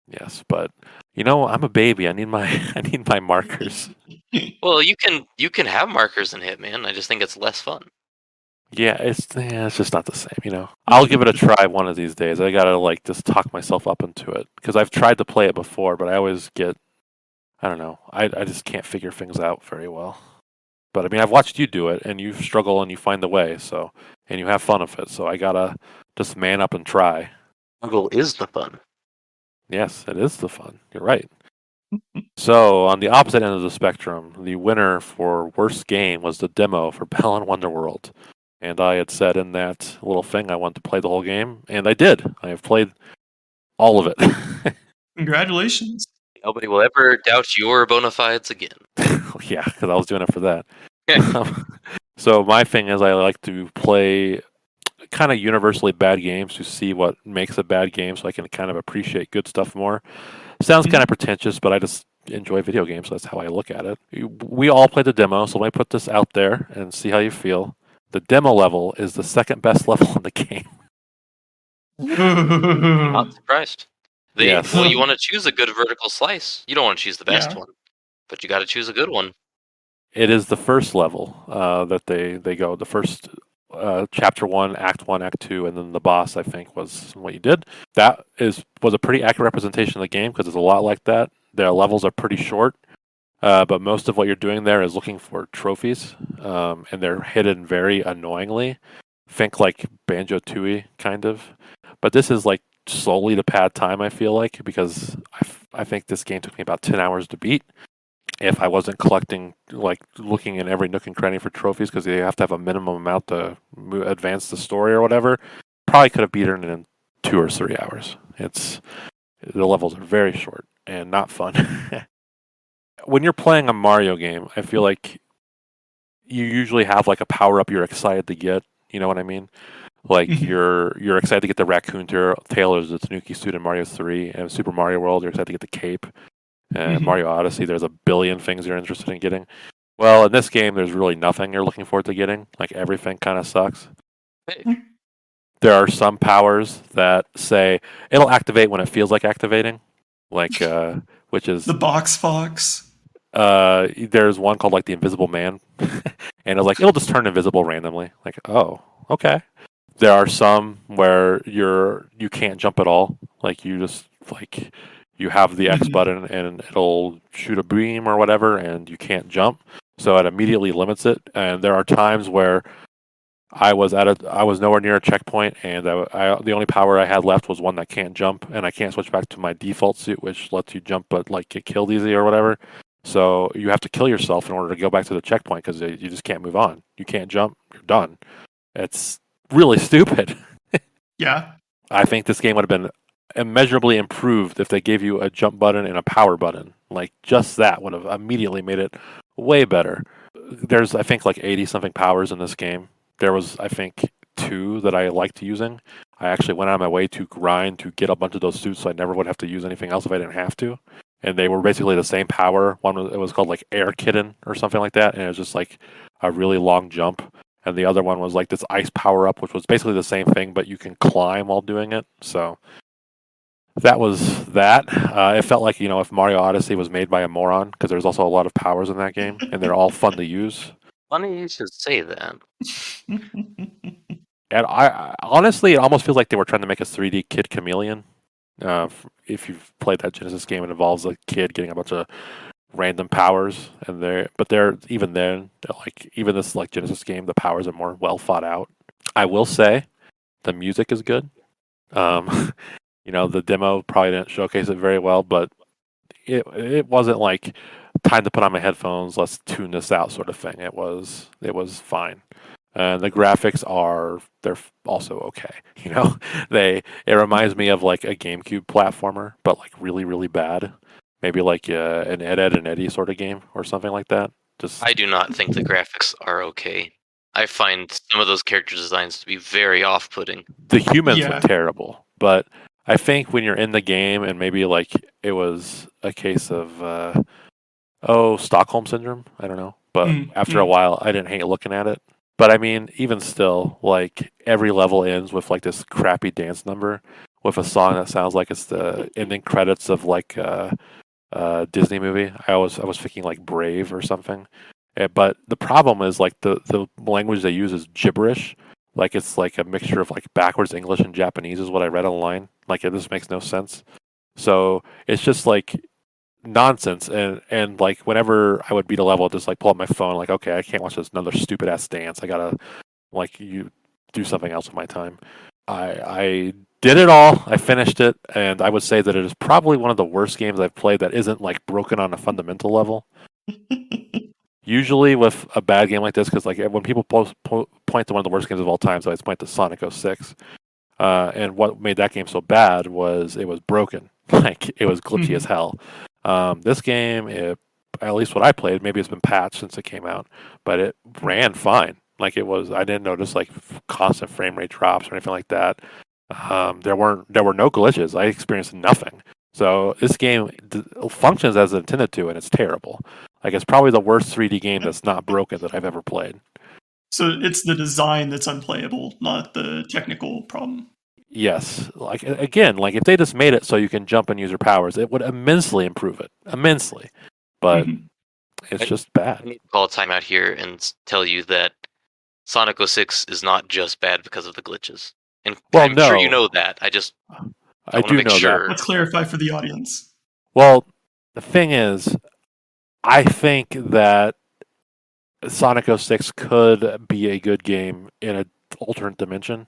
A: Yes, but I'm a baby. I need my markers.
B: Well, you can have markers in Hitman. I just think it's less fun.
A: Yeah, it's just not the same. I'll give it a try one of these days. I gotta like just talk myself up into it because I've tried to play it before, but I always get, I don't know, I just can't figure things out very well. But I mean, I've watched you do it, and you struggle and you find the way. So, and you have fun with it. So I gotta just man up and try.
B: Struggle is the fun.
A: Yes, it is the fun. You're right. So, on the opposite end of the spectrum, the winner for worst game was the demo for Balan Wonderworld. And I had said in that little thing I wanted to play the whole game, and I did. I have played all of it.
C: Congratulations.
B: Nobody will ever doubt your bona fides again.
A: Yeah, because I was doing it for that. So, my thing is I like to play kind of universally bad games to see what makes a bad game so I can kind of appreciate good stuff more. Sounds kind of pretentious, but I just enjoy video games, so that's how I look at it. We all played the demo, so let me put this out there and see how you feel. The demo level is the second best level in the game.
B: Not surprised.
A: Yes.
B: Well, you want to choose a good vertical slice. You don't want to choose the best one, but you got to choose a good one.
A: It is the first level that they go. The first chapter 1, act 1, act 2, and then the boss, I think, was what you did. That was a pretty accurate representation of the game because it's a lot like that. Their levels are pretty short, but most of what you're doing there is looking for trophies, and they're hidden very annoyingly. Think like Banjo-Tooie, kind of. But this is like solely to pad time, I feel like, because I think this game took me about 10 hours to beat. If I wasn't collecting, like looking in every nook and cranny for trophies, because you have to have a minimum amount to advance the story or whatever, probably could have beaten it in 2 or 3 hours. The levels are very short and not fun. When you're playing a Mario game, I feel like you usually have like a power up you're excited to get. You know what I mean? Like
C: Mhm.
A: you're excited to get the raccoon tail or the Tanuki suit in Mario 3, and Super Mario World you're excited to get the cape. And
C: Mhm.
A: Mario Odyssey, there's a billion things you're interested in getting. Well, in this game, there's really nothing you're looking forward to getting. Like everything kind of sucks.
B: Hey,
A: There are some powers that say it'll activate when it feels like activating, like which is
C: The box fox.
A: there's one called like the Invisible Man, and it's like it'll just turn invisible randomly. Like, oh, okay. There are some where you can't jump at all. Like you just like you have the X
C: Mhm.
A: button and it'll shoot a beam or whatever, and you can't jump. So it immediately limits it. And there are times where I was nowhere near a checkpoint, and the only power I had left was one that can't jump, and I can't switch back to my default suit, which lets you jump but like get killed easy or whatever. So you have to kill yourself in order to go back to the checkpoint because you just can't move on. You can't jump. You're done. It's really stupid.
C: Yeah.
A: I think this game would have been immeasurably improved if they gave you a jump button and a power button. Like just that would have immediately made it way better. There's I think like 80 something powers in this game. There was I think two that I liked using. I actually went out of my way to grind to get a bunch of those suits so I never would have to use anything else if I didn't have to. And they were basically the same power. One was, it was called like Air Kitten or something like that, and it was just like a really long jump. And the other one was like this ice power up, which was basically the same thing, but you can climb while doing it. So that was that. It felt like if Mario Odyssey was made by a moron, because there's also a lot of powers in that game, and they're all fun to use.
B: funny you should say that.
A: And I honestly, it almost feels like they were trying to make a 3D Kid Chameleon. If you've played that Genesis game, it involves a kid getting a bunch of random powers, and they're even then, like even this like Genesis game, the powers are more well thought out. I will say, the music is good. Um, the demo probably didn't showcase it very well, but it wasn't like time to put on my headphones, let's tune this out sort of thing. It was fine. And the graphics they're also okay. It reminds me of like a GameCube platformer, but like really really bad. Maybe like an Ed and Eddie sort of game or something like that. Just
B: I do not think the graphics are okay. I find some of those character designs to be very off-putting.
A: the humans look
C: Yeah.
A: terrible, but I think when you're in the game and maybe like it was a case of Stockholm syndrome, I don't know, but after a while I didn't hate looking at it. But I mean, even still, like every level ends with like this crappy dance number with a song that sounds like it's the ending credits of like a Disney movie. I was thinking like Brave or something. But the problem is like the language they use is gibberish. Like it's like a mixture of like backwards English and Japanese is what I read online. Like it just makes no sense. So it's just like nonsense. And like whenever I would beat a level, I'd just like pull up my phone. Like okay, I can't watch this another stupid ass dance. I gotta like you do something else with my time. I did it all. I finished it, and I would say that it is probably one of the worst games I've played that isn't like broken on a fundamental level. Usually with a bad game like this, because like when people point to one of the worst games of all time, so I always point to Sonic 06. And what made that game so bad was it was broken. Like it was glitchy as hell. This game, at least what I played, maybe it's been patched since it came out, but it ran fine. Like it was, I didn't notice like constant frame rate drops or anything like that. There were no glitches. I experienced nothing. So this game functions as intended to, and it's terrible. Like it's probably the worst 3D game that's not broken that I've ever played.
C: So it's the design that's unplayable, not the technical problem.
A: Yes, like again, like if they just made it so you can jump and use your powers, it would immensely improve it. Immensely, but it's just
B: I
A: bad.
B: need to call a timeout here and tell you that Sonic 06 is not just bad because of the glitches. And
A: Well,
B: I'm sure you
A: no.
B: know that. I
A: I
B: want to
A: do
B: make
A: know
B: sure.
A: that.
C: Let's clarify for the audience.
A: Well, the thing is, I think that Sonic 06 could be a good game in an alternate dimension.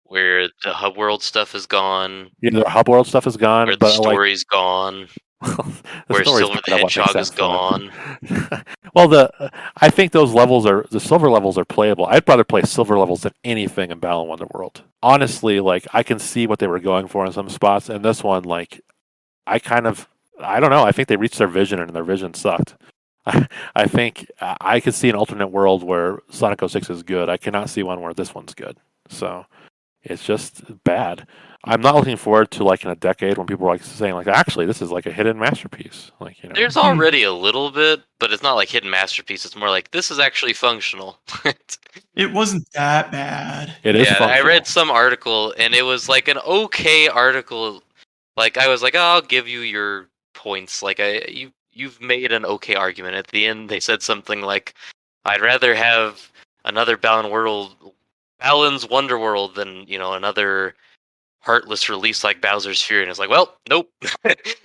B: Where the hub world stuff is gone,
A: The hub world stuff is gone,
B: where the
A: but like
B: story's gone,
A: the
B: where
A: story's
B: Silver the
A: kind of what makes
B: Hedgehog
A: that
B: is
A: fun.
B: gone.
A: Well, I think those levels the silver levels are playable. I'd rather play silver levels than anything in Balan Wonderworld. Honestly, like I can see what they were going for in some spots, and this one, like I don't know. I think they reached their vision, and their vision sucked. I think I could see an alternate world where Sonic 06 is good. I cannot see one where this one's good. So it's just bad. I'm not looking forward to like in a decade when people are like saying like, actually, this is like a hidden masterpiece. Like, you know,
B: There's already a little bit, but it's not like hidden masterpiece. It's more like this is actually functional.
C: It wasn't that bad.
A: it is
B: Yeah, I
A: functional.
B: read some article and it was like an okay article. Like I was like, oh, I'll give you your points. Like you've made an okay argument. At the end, they said something like, I'd rather have another Balan's Wonderworld than another heartless release like Bowser's Fury. And it's like, well, nope.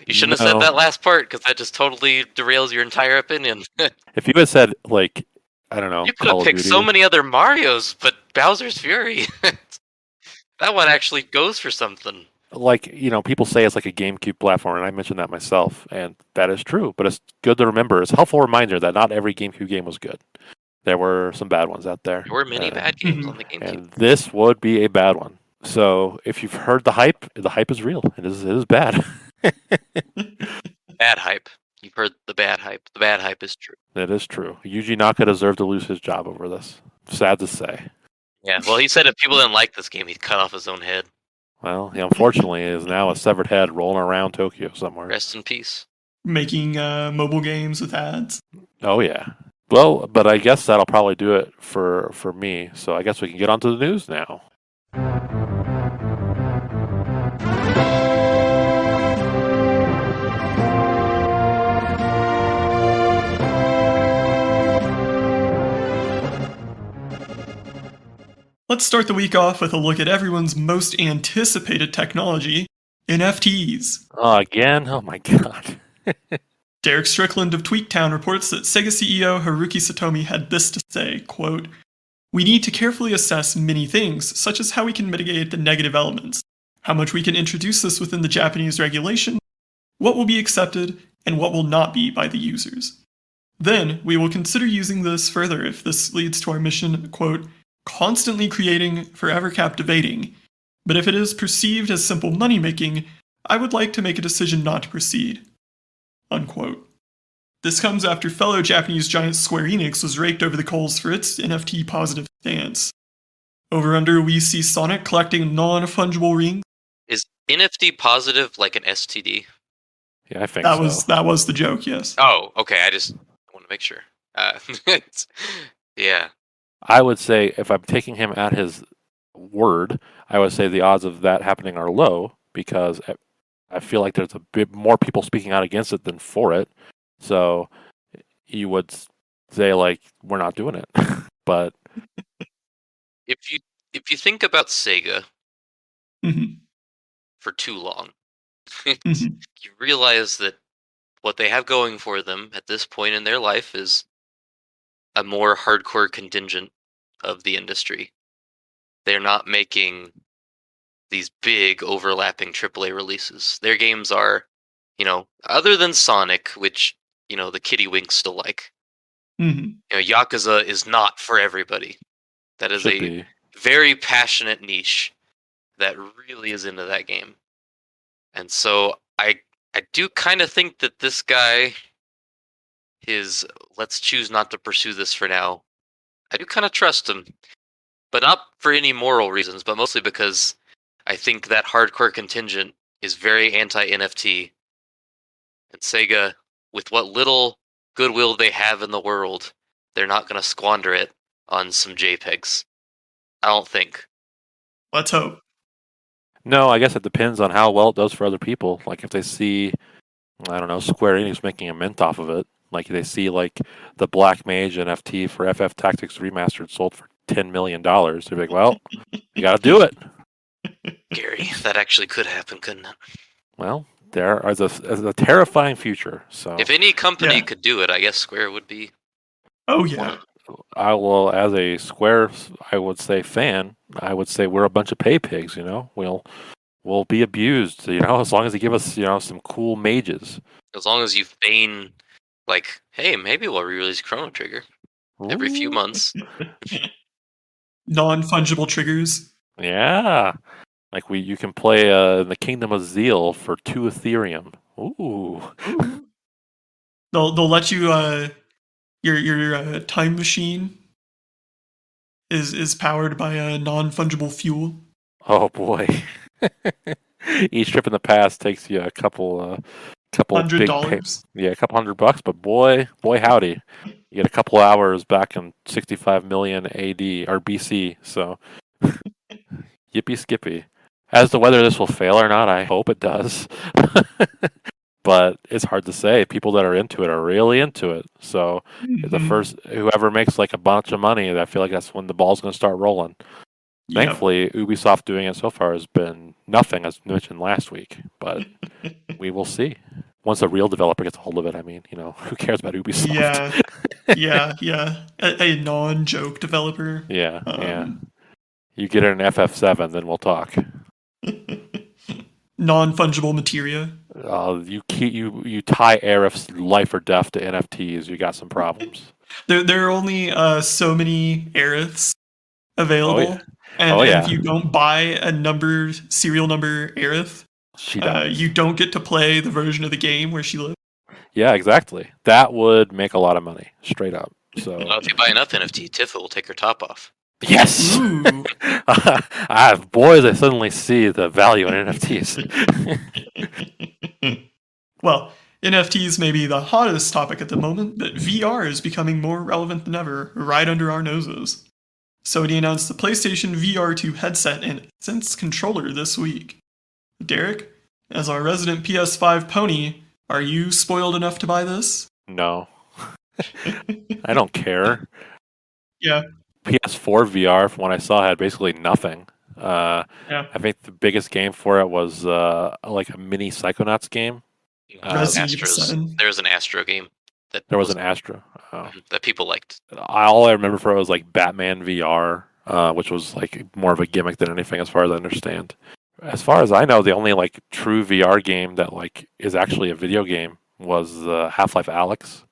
B: You shouldn't have said that last part because that just totally derails your entire opinion.
A: If you had said like, I don't know,
B: You could have
A: Call of
B: picked
A: Duty,
B: so many other Marios, but Bowser's Fury, that one actually goes for something.
A: like, you know, people say it's like a GameCube platform, and I mentioned that myself, and that is true. But it's good to remember. It's a helpful reminder that not every GameCube game was good. There were some bad ones out there.
B: There were many bad games on the GameCube.
A: And this would be a bad one. So if you've heard the hype is real. It is bad.
B: Bad hype. You've heard the bad hype. The bad hype is true.
A: It is true. Yuji Naka deserved to lose his job over this. Sad to say.
B: Yeah, well, he said if people didn't like this game, he'd cut off his own head.
A: Well, he unfortunately is now a severed head rolling around Tokyo somewhere.
B: Rest in peace.
C: Making mobile games with ads.
A: Oh, yeah. Well, but I guess that'll probably do it for me. So I guess we can get on to the news now.
C: Let's start the week off with a look at everyone's most anticipated technology, NFTs.
A: Again? Oh my god.
C: Derek Strickland of TweetTown reports that Sega CEO Haruki Satomi had this to say, quote, "We need to carefully assess many things, such as how we can mitigate the negative elements, how much we can introduce this within the Japanese regulation, what will be accepted, and what will not be by the users. Then, we will consider using this further if this leads to our mission, quote, constantly creating, forever captivating. But if it is perceived as simple money-making, I would like to make a decision not to proceed." Unquote. This comes after fellow Japanese giant Square Enix was raked over the coals for its NFT positive stance. Over under, we see Sonic collecting non-fungible rings.
B: Is NFT positive like an STD?
A: Yeah, I think
C: That was the joke, yes.
B: Oh, okay. I just want to make sure. Yeah.
A: I would say if I'm taking him at his word, I would say the odds of that happening are low because I feel like there's a bit more people speaking out against it than for it. So you would say like we're not doing it. But
B: if you think about Sega
C: Mm-hmm.
B: for too long,
C: Mm-hmm.
B: you realize that what they have going for them at this point in their life is a more hardcore contingent of the industry. They're not making these big overlapping AAA releases. Their games are, other than Sonic, which, the kitty winks still like.
C: Mm-hmm.
B: Yakuza is not for everybody. That is a very passionate niche that really is into that game. And so I do kind of think that this guy let's choose not to pursue this for now. I do kind of trust him, but not for any moral reasons, but mostly because I think that hardcore contingent is very anti-NFT. And Sega, with what little goodwill they have in the world, they're not going to squander it on some JPEGs. I don't think.
C: Let's hope.
A: No, I guess it depends on how well it does for other people. Like if they see, I don't know, Square Enix making a mint off of it. Like they see like the Black Mage NFT for FF Tactics Remastered sold for $10 million. They're like, well, you got to do it.
B: Gary, that actually could happen, couldn't it?
A: Well, there is a terrifying future. So
B: if any company could do it, I guess Square would be.
C: Oh yeah.
A: I will, as a Square, I would say fan. I would say we're a bunch of pay pigs. We'll be abused. As long as they give us some cool mages.
B: As long as you feign, like, hey, maybe we'll re-release Chrono Trigger every few months.
C: Non-fungible triggers.
A: Yeah. Like you can play the Kingdom of Zeal for 2 Ethereum. Ooh.
C: They'll let you your time machine is powered by a non-fungible fuel.
A: Oh boy. Each trip in the past takes you a couple big
C: $100.
A: a couple $100, but boy howdy. You get a couple hours back in 65 million AD or BC, so yippee skippy. As to whether this will fail or not, I hope it does. But it's hard to say. People that are into it are really into it. So whoever makes like a bunch of money, I feel like that's when the ball's going to start rolling.
C: Yep.
A: Thankfully, Ubisoft doing it so far has been nothing, as mentioned last week. But we will see. Once a real developer gets a hold of it, I mean, who cares about Ubisoft?
C: Yeah. A non-joke developer.
A: Yeah. You get it in FF7, then we'll talk.
C: Non-fungible materia.
A: You tie Arif's life or death to NFTs. You got some problems.
C: There are only so many Aeriths available, and if you don't buy a serial number Aerith,
A: she dies.
C: you don't get to play the version of the game where she lives.
A: Yeah, exactly. That would make a lot of money, straight up. So
B: if you buy enough NFT, Tifa will take her top off.
A: Yes. Boys, I suddenly see the value in NFTs.
C: Well, NFTs may be the hottest topic at the moment, but VR is becoming more relevant than ever, right under our noses. Sony announced the PlayStation VR 2 headset and Sense controller this week. Derek, as our resident PS5 pony, are you spoiled enough to buy this?
A: No. I don't care.
C: Yeah.
A: PS4 VR, from what I saw, had basically nothing. I think the biggest game for it was like a mini Psychonauts game.
B: There's an Astro game.
A: There was an Astro.
B: That people liked.
A: All I remember for it was like Batman VR, which was like more of a gimmick than anything as far as I understand. As far as I know, the only like true VR game that like is actually a video game was Half-Life Alyx,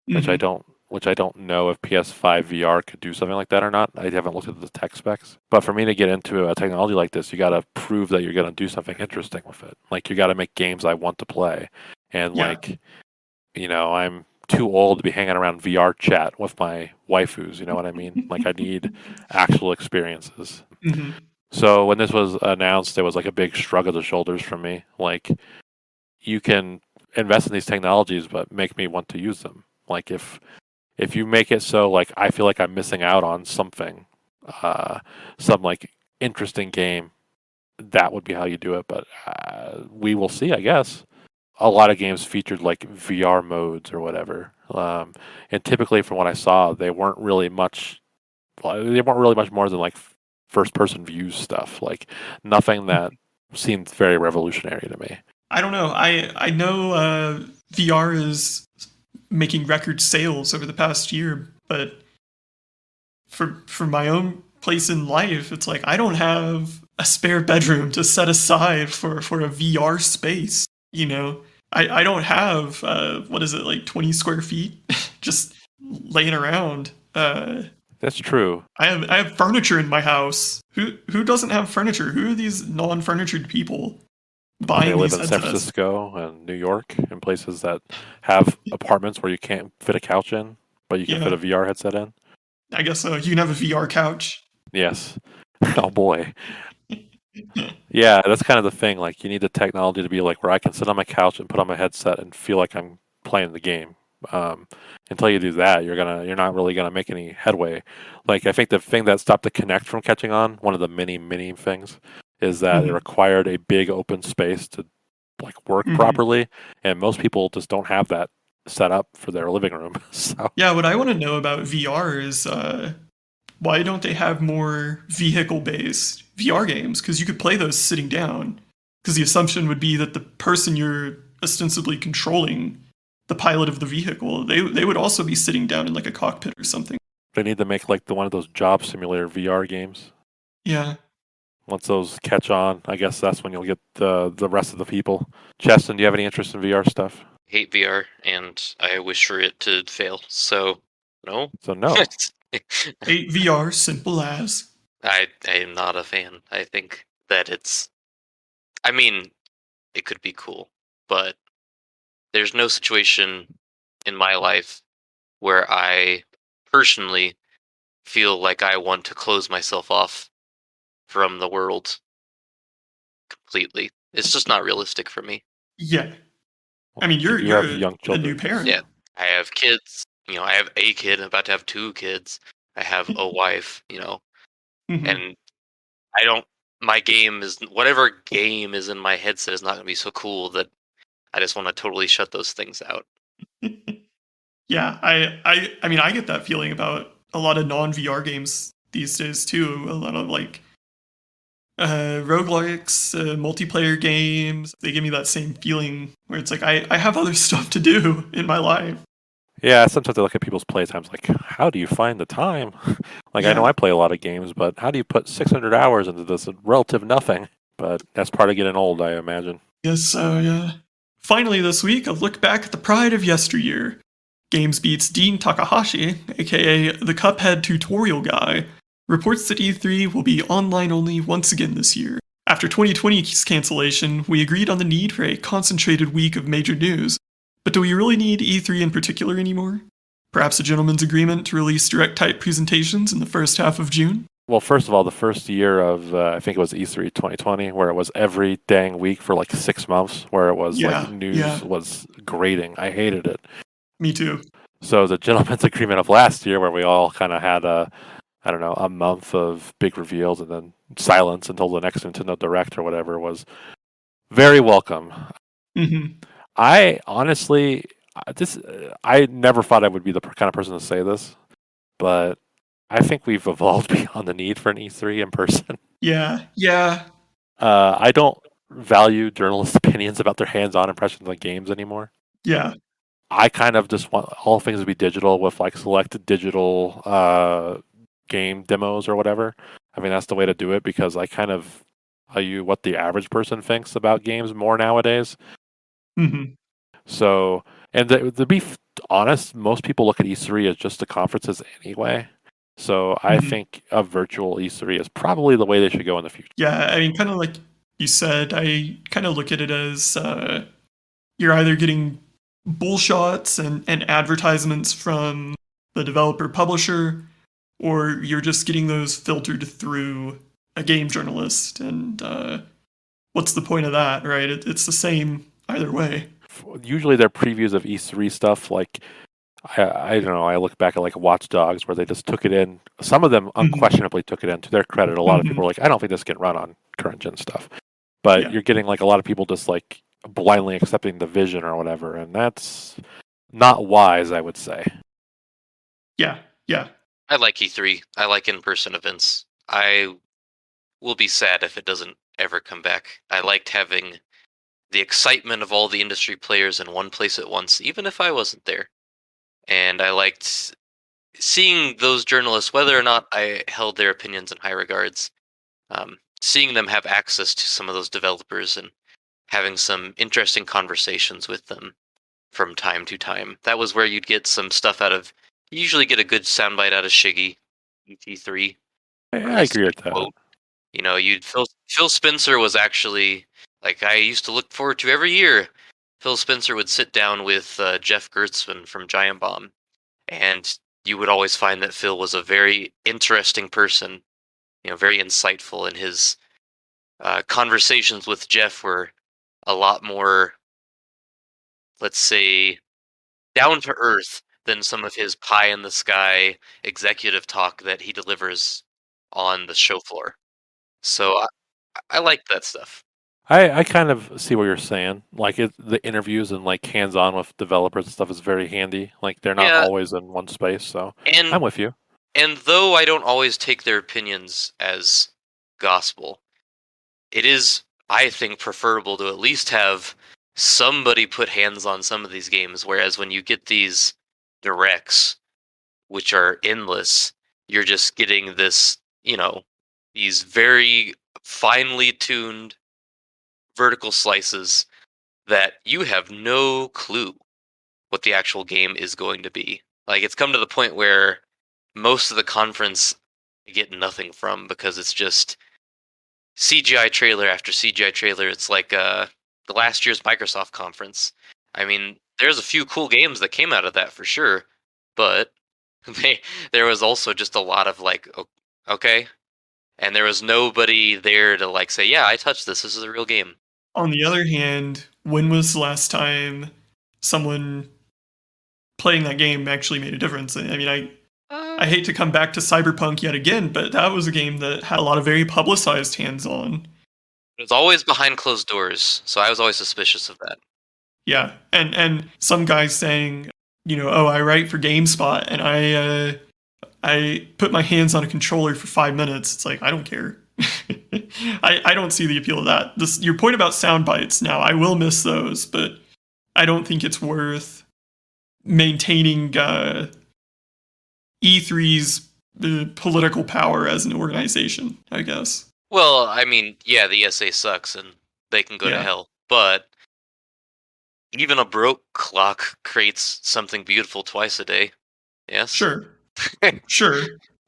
A: which I don't know if PS5 VR could do something like that or not. I haven't looked at the tech specs. But for me to get into a technology like this, you got to prove that you're going to do something interesting with it. Like, you got to make games I want to play. And, I'm too old to be hanging around VR chat with my waifus, you know what I mean? Like, I need actual experiences. So when this was announced, there was like a big shrug of the shoulders from me. Like, you can invest in these technologies, but make me want to use them. Like, if you make it so like I feel like I'm missing out on something, some like interesting game, that would be how you do it. But we will see, I guess. A lot of games featured like VR modes or whatever, and typically from what I saw, they weren't really much more than like first-person view stuff. Like, nothing that seemed very revolutionary to me.
C: I don't know. I know VR is making record sales over the past year, but for my own place in life, it's like I don't have a spare bedroom to set aside for a VR space. I don't have what is it, like 20 square feet just laying around.
A: That's true.
C: I have furniture in my house. Who doesn't have furniture? Who are these non-furnitured people buying
A: they live
C: these
A: in San Francisco and New York, in places that have apartments where you can't fit a couch in, but you can fit a VR headset in.
C: I guess so. You can have a VR couch.
A: Yes. Oh boy. Yeah, that's kind of the thing. Like, you need the technology to be like where I can sit on my couch and put on my headset and feel like I'm playing the game. Until you do that, you're not really gonna make any headway. Like, I think the thing that stopped the Kinect from catching on, one of the many things, is that it required a big open space to like work properly, and most people just don't have that set up for their living room. So
C: yeah, what I want to know about VR is why don't they have more vehicle-based VR games? Because you could play those sitting down. Because the assumption would be that the person you're ostensibly controlling, the pilot of the vehicle, they would also be sitting down in like a cockpit or something.
A: They need to make like one of those job simulator VR games.
C: Yeah.
A: Once those catch on, I guess that's when you'll get the rest of the people. Cheston, do you have any interest in VR stuff?
B: I hate VR, and I wish for it to fail. So, no.
A: So no.
C: Hate VR, simple as.
B: I am not a fan. I think that it could be cool, but there's no situation in my life where I personally feel like I want to close myself off from the world completely. It's just not realistic for me.
C: Yeah. I mean,
A: You do have
C: you're
A: young
C: a
A: children.
C: new parent.
B: Yeah. I have kids. I have a kid. I'm about to have 2 kids. I have a wife,
C: Mhm.
B: and I don't. My game is whatever game is in my headset is not going to be so cool that I just want to totally shut those things out.
C: Yeah, I mean, I get that feeling about a lot of non-VR games these days too. A lot of like roguelikes, multiplayer games. They give me that same feeling where it's like I have other stuff to do in my life.
A: Yeah, sometimes I look at people's playtimes like, how do you find the time? Like, I know
C: Yeah.
A: I play a lot of games, but how do you put 600 hours into this relative nothing? But that's part of getting old, I imagine.
C: Yes, so yeah. Finally this week, a look back at the pride of yesteryear. Games Beat's Dean Takahashi, aka the Cuphead tutorial guy, reports that E3 will be online only once again this year. After 2020's cancellation, we agreed on the need for a concentrated week of major news. But do we really need E3 in particular anymore? Perhaps a gentleman's agreement to release direct type presentations in the first half of June?
A: Well, first of all, the first year of, I think it was E3 2020, where it was every dang week for like 6 months, where it was like news was grating. I hated it.
C: Me too.
A: So the gentleman's agreement of last year, where we all kind of had a month of big reveals and then silence until the next Nintendo Direct or whatever, was very welcome.
C: Mm-hmm.
A: I honestly, I never thought I would be the kind of person to say this, but I think we've evolved beyond the need for an E3 in person.
C: Yeah.
A: I don't value journalists' opinions about their hands-on impressions of games anymore.
C: Yeah.
A: I kind of just want all things to be digital with like selected digital game demos or whatever. I mean, that's the way to do it because I kind of value what the average person thinks about games more nowadays.
C: Mm-hmm.
A: So, and to be honest, most people look at E3 as just the conferences anyway. So I think a virtual E3 is probably the way they should go in the future.
C: Yeah, I mean, kind of like you said, I kind of look at it as you're either getting bullshots and advertisements from the developer publisher, or you're just getting those filtered through a game journalist. And what's the point of that, right? It's the same either way.
A: Usually they're previews of E3 stuff like I don't know. I look back at like Watch Dogs where they just took it in. Some of them unquestionably took it in. To their credit, a lot of people are like, I don't think this can run on current gen stuff. But you're getting like a lot of people just like blindly accepting the vision or whatever, and that's not wise, I would say.
C: Yeah.
B: I like E3. I like in-person events. I will be sad if it doesn't ever come back. I liked having the excitement of all the industry players in one place at once, even if I wasn't there. And I liked seeing those journalists, whether or not I held their opinions in high regards, seeing them have access to some of those developers and having some interesting conversations with them from time to time. That was where you'd get some stuff out of. You usually get a good soundbite out of Shiggy, ET3.
A: I agree with that.
B: Quote. Phil Spencer was actually like I used to look forward to every year. Phil Spencer would sit down with Jeff Gertzman from Giant Bomb, and you would always find that Phil was a very interesting person, very insightful, and his conversations with Jeff were a lot more, let's say, down to earth than some of his pie in the sky executive talk that he delivers on the show floor. So I like that stuff.
A: I kind of see what you're saying. Like the interviews and like hands-on with developers and stuff is very handy. Like they're not always in one space, so I'm with you.
B: And though I don't always take their opinions as gospel, it is, I think, preferable to at least have somebody put hands on some of these games. Whereas when you get these directs, which are endless, you're just getting this, these very finely tuned vertical slices that you have no clue what the actual game is going to be. Like, it's come to the point where most of the conference I get nothing from because it's just CGI trailer after CGI trailer. It's like the last year's Microsoft conference. I mean, there's a few cool games that came out of that for sure, but there was also just a lot of like, okay, and there was nobody there to like say, yeah, I touched this. This is a real game.
C: On the other hand, when was the last time someone playing that game actually made a difference? I mean, I hate to come back to Cyberpunk yet again, but that was a game that had a lot of very publicized hands-on.
B: It was always behind closed doors, so I was always suspicious of that.
C: Yeah, and some guys saying, oh, I write for GameSpot and I put my hands on a controller for 5 minutes. It's like, I don't care. I don't see the appeal of that. Your point about sound bites, now I will miss those, but I don't think it's worth maintaining E3's political power as an organization, I guess.
B: Well, I mean, yeah, the ESA sucks and they can go to hell, but even a broke clock creates something beautiful twice a day. Yes?
C: Sure. Sure.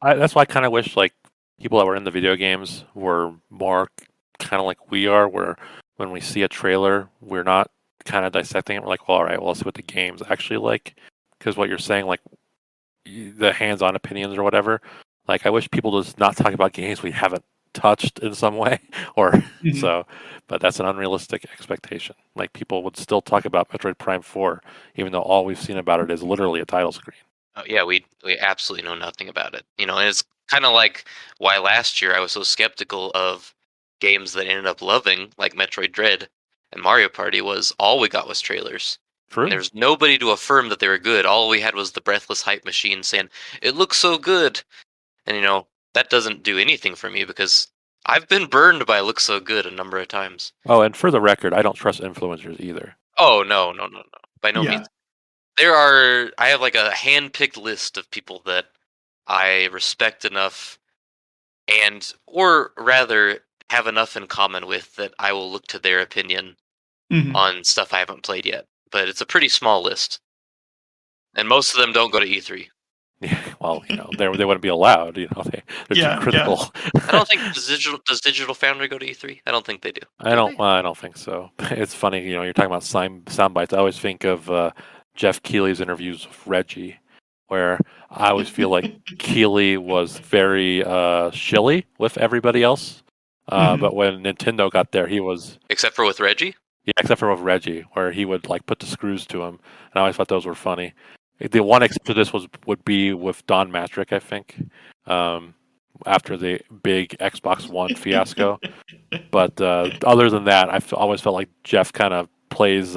A: That's why I kind of wish like people that were in the video games were more kind of like we are, where when we see a trailer, we're not kind of dissecting it. We're like, well, all right, well, let's see what the game's actually like. Because what you're saying, like the hands-on opinions or whatever, like I wish people just not talk about games we haven't touched in some way, or so. But that's an unrealistic expectation. Like people would still talk about Metroid Prime 4, even though all we've seen about it is literally a title screen.
B: Oh, yeah, we absolutely know nothing about it. And it's kind of like why last year I was so skeptical of games that I ended up loving, like Metroid Dread and Mario Party, was all we got was trailers.
A: True.
B: And there's nobody to affirm that they were good. All we had was the breathless hype machine saying, it looks so good. And, that doesn't do anything for me because I've been burned by looks so good a number of times.
A: Oh, and for the record, I don't trust influencers either.
B: Oh, no. By no means. I have like a hand-picked list of people that I respect enough or rather have enough in common with that I will look to their opinion on stuff I haven't played yet. But it's a pretty small list. And most of them don't go to E3.
A: Yeah, well, they wouldn't be allowed. They're too critical.
B: Yeah. I don't think does Digital Foundry go to E3? I don't think they do.
A: I don't think so. It's funny, you're talking about sound bites. I always think of Jeff Keighley's interviews with Reggie, where I always feel like Keighley was very shilly with everybody else. But when Nintendo got there, he was
B: except for with Reggie.
A: Yeah, except for with Reggie, where he would like put the screws to him, and I always thought those were funny. The one except for this would be with Don Matrick, I think, after the big Xbox One fiasco. But other than that, I've always felt like Jeff kind of plays,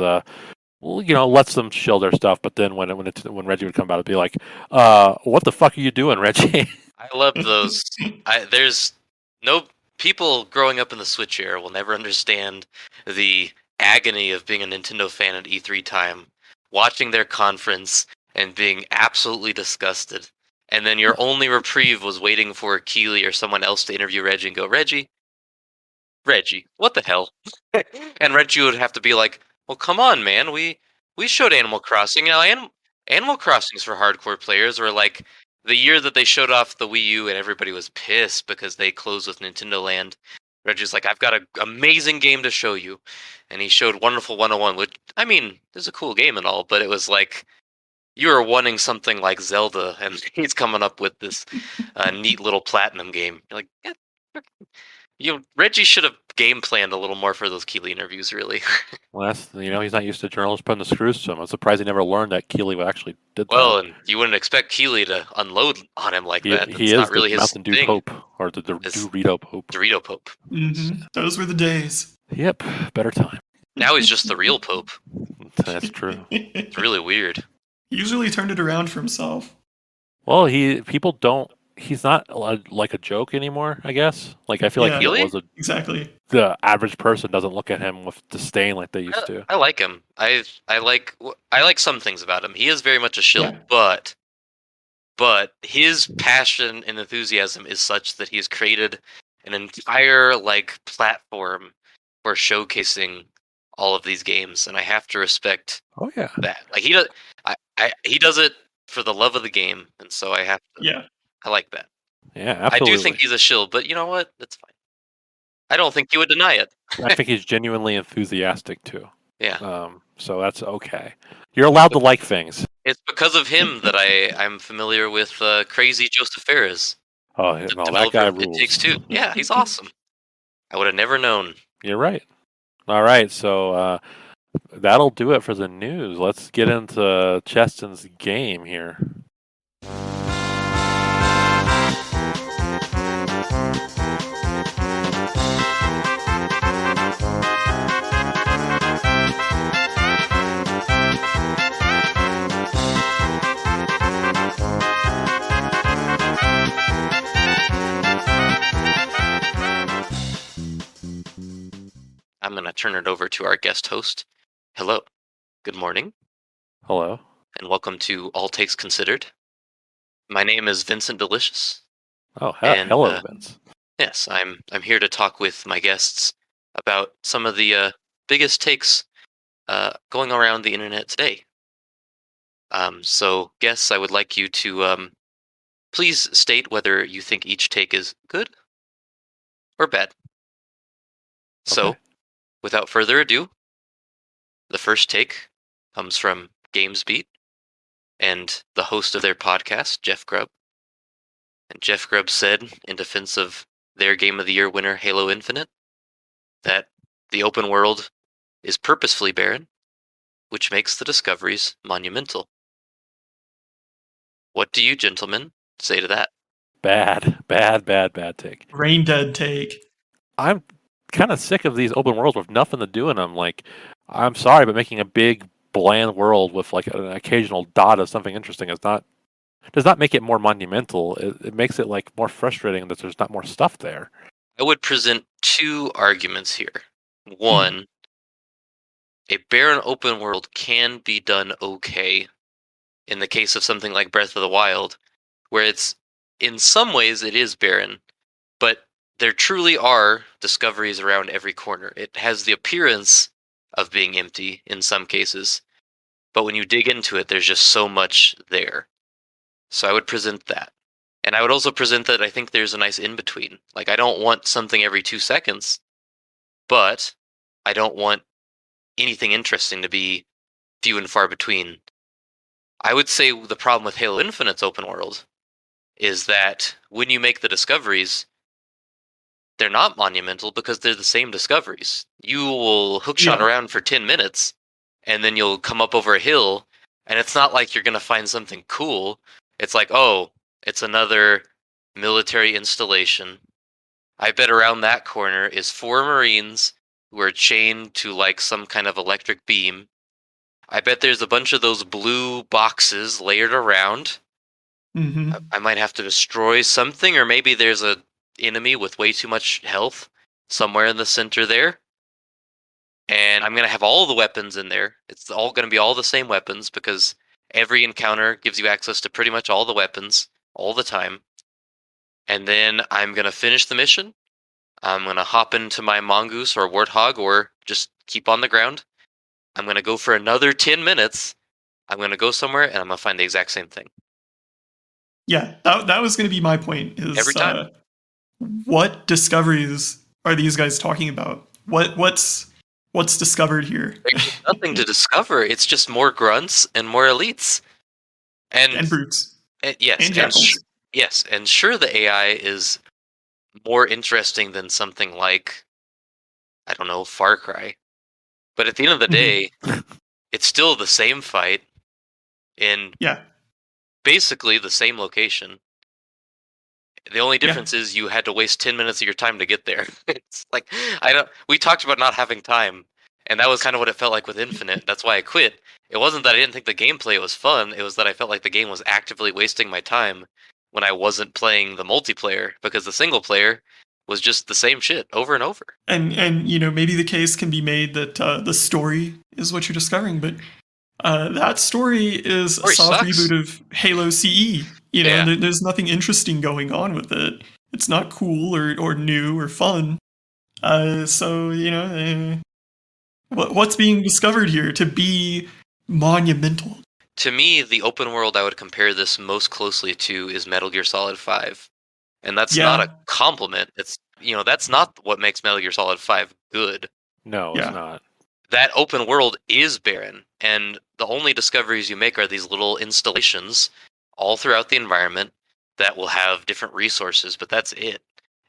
A: lets them shill their stuff. But then when Reggie would come out, it'd be like, "What the fuck are you doing, Reggie?"
B: I love those. There's no people growing up in the Switch era will never understand the agony of being a Nintendo fan at E3 time, watching their conference and being absolutely disgusted. And then your only reprieve was waiting for Keighley or someone else to interview Reggie and go, Reggie, what the hell? And Reggie would have to be like, well, come on, man. We showed Animal Crossing. Animal Crossing's for hardcore players. Or like the year that they showed off the Wii U and everybody was pissed because they closed with Nintendo Land. Reggie's like, I've got an amazing game to show you. And he showed Wonderful 101, which, I mean, it's a cool game and all, but it was like, you were wanting something like Zelda, and he's coming up with this neat little platinum game. You're like, yeah, Reggie should have game planned a little more for those Keighley interviews, really.
A: Well, that's he's not used to journalists putting the screws to him. I'm surprised he never learned that Keighley actually did that.
B: Well, and you wouldn't expect Keighley to unload on him like that.
A: He is not really the Mountain Dew Pope, or the Dorito Pope.
B: Dorito Pope.
C: Mm-hmm. Those were the days.
A: Yep, better time.
B: Now he's just the real Pope.
A: That's true.
B: It's really weird.
C: He usually turned it around for himself.
A: Well, people don't. He's not like a joke anymore, I guess. Like I feel like he was
C: exactly.
A: The average person doesn't look at him with disdain like they used to.
B: I like him. I like some things about him. He is very much a shill, but his passion and enthusiasm is such that he's created an entire platform for showcasing all of these games, and I have to respect.
A: Oh yeah,
B: that he does it for the love of the game, and so I have to.
C: Yeah.
B: I like that.
A: Yeah, absolutely.
B: I do think he's a shill, but you know what? That's fine. I don't think he would deny it.
A: I think he's genuinely enthusiastic too.
B: Yeah.
A: so that's okay. You're allowed to like things.
B: It's because of him that I'm familiar with Crazy Joseph Fares,
A: Oh,
B: the
A: no, that guy
B: developer of It
A: rules.
B: Takes Two. Yeah, he's awesome. I would have never known.
A: You're right. All right, so that'll do it for the news. Let's get into Cheston's game here.
B: I'm going to turn it over to our guest host. Hello. Good morning.
A: Hello.
B: And welcome to All Takes Considered. My name is Vincent Delicious.
A: Oh,
B: and,
A: hello, Vince.
B: Yes, I'm here to talk with my guests about some of the biggest takes going around the internet today. So, guests, I would like you to please state whether you think each take is good or bad. So,
A: Okay.
B: without further ado, the first take comes from GamesBeat and the host of their podcast, Jeff Grubb. And Jeff Grubb said, in defense of their Game of the Year winner, Halo Infinite, that the open world is purposefully barren, which makes the discoveries monumental. What do you gentlemen say to that?
A: Bad take.
C: Brain dead take.
A: I'm kind of sick of these open worlds with nothing to do in them. Like, I'm sorry, but making a big bland world with like an occasional dot of something interesting does not make it more monumental. It makes it like more frustrating that there's not more stuff there.
B: I would present two arguments here. One, a barren open world can be done okay in the case of something like Breath of the Wild, where it's, in some ways, it is barren, but there truly are discoveries around every corner. It has the appearance of being empty in some cases, but when you dig into it, there's just so much there. So I would present that. And I would also present that I think there's a nice in-between. Like, I don't want something every 2 seconds, but I don't want anything interesting to be few and far between. I would say the problem with Halo Infinite's open world is that when you make the discoveries, they're not monumental because they're the same discoveries. You will hookshot around for 10 minutes, and then you'll come up over a hill, and it's not like you're going to find something cool. It's like, oh, it's another military installation. I bet around that corner is 4 Marines who are chained to like some kind of electric beam. I bet there's a bunch of those blue boxes layered around.
C: Mm-hmm.
B: I might have to destroy something, or maybe there's a enemy with way too much health somewhere in the center there. And I'm going to have all the weapons in there. It's all going to be all the same weapons because every encounter gives you access to pretty much all the weapons all the time. And then I'm going to finish the mission. I'm going to hop into my mongoose or warthog or just keep on the ground. I'm going to go for another 10 minutes. I'm going to go somewhere and I'm going to find the exact same thing.
C: Yeah, that was going to be my point. Is
B: Every time.
C: What discoveries are these guys talking about? What's discovered here?
B: There's nothing to discover. It's just more grunts and more elites.
C: And brutes.
B: Yes.
C: And jackals.
B: Yes, and sure the AI is more interesting than something like, I don't know, Far Cry. But at the end of the day, it's still the same fight in basically the same location. The only difference is you had to waste 10 minutes of your time to get there. It's like, we talked about not having time, and that was kind of what it felt like with Infinite. That's why I quit. It wasn't that I didn't think the gameplay was fun, it was that I felt like the game was actively wasting my time when I wasn't playing the multiplayer, because the single player was just the same shit over and over.
C: And you know, maybe the case can be made that the story is what you're discovering, but that story is a soft reboot of Halo CE. You know, there's nothing interesting going on with it. It's not cool or new or fun. So, you know, what's being discovered here to be monumental?
B: To me, the open world I would compare this most closely to is Metal Gear Solid 5. And that's not a compliment. It's, you know, that's not what makes Metal Gear Solid 5 good.
A: No, it's not.
B: that open world is barren, and the only discoveries you make are these little installations all throughout the environment that will have different resources, but that's it.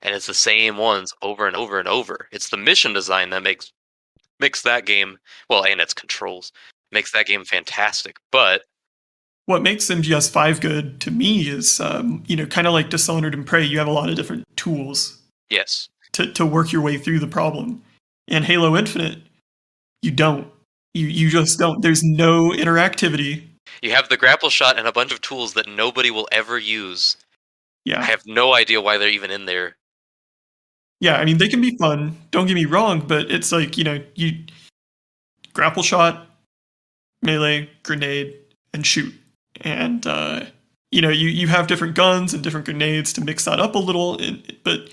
B: And it's the same ones over and over and over. It's the mission design that makes that game, well, and its controls, makes that game fantastic. But
C: what makes MGS5 good to me is, kind of like Dishonored and Prey, you have a lot of different tools
B: yes,
C: to work your way through the problem. In Halo Infinite, you don't. You just don't. There's no interactivity.
B: you have the grapple shot and a bunch of tools that nobody will ever use.
C: Yeah.
B: I have no idea why they're even in there.
C: Yeah, I mean, they can be fun. Don't get me wrong, but it's like, you grapple shot, melee, grenade, and shoot. And, you have different guns and different grenades to mix that up a little, but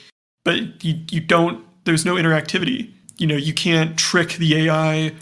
C: you don't, there's no interactivity. You can't trick the AI,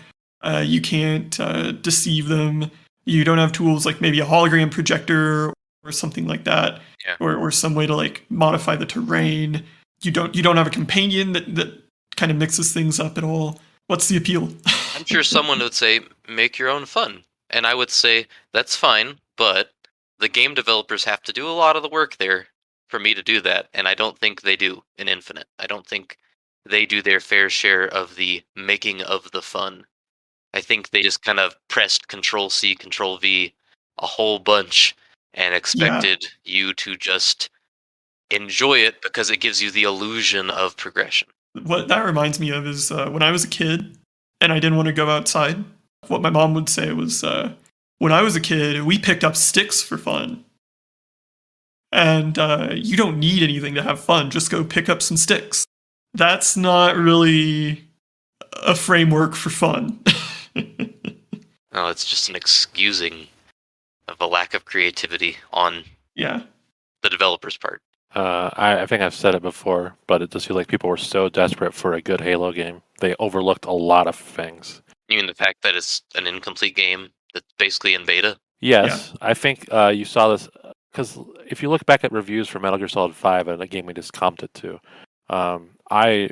C: you can't deceive them. You don't have tools like maybe a hologram projector or something like that, or some way to like modify the terrain. You don't have a companion that kind of mixes things up at all. What's the appeal?
B: I'm sure someone would say, make your own fun. And I would say, that's fine, but the game developers have to do a lot of the work there for me to do that. And I don't think they do in Infinite. I don't think they do their fair share of the making of the fun. I think they just kind of pressed Control-C, Control-V a whole bunch and expected you to just enjoy it because it gives you the illusion of progression.
C: What that reminds me of is when I was a kid and I didn't want to go outside, what my mom would say was, when I was a kid, we picked up sticks for fun. And you don't need anything to have fun. Just go pick up some sticks. That's not really a framework for fun.
B: No, it's just an excusing of a lack of creativity on the developer's part.
A: I think I've said it before, but it just feels like people were so desperate for a good Halo game. They overlooked a lot of things.
B: You mean the fact that it's an incomplete game that's basically in beta?
A: Yes, I think you saw this, because if you look back at reviews for Metal Gear Solid 5 and a game we just commented to, I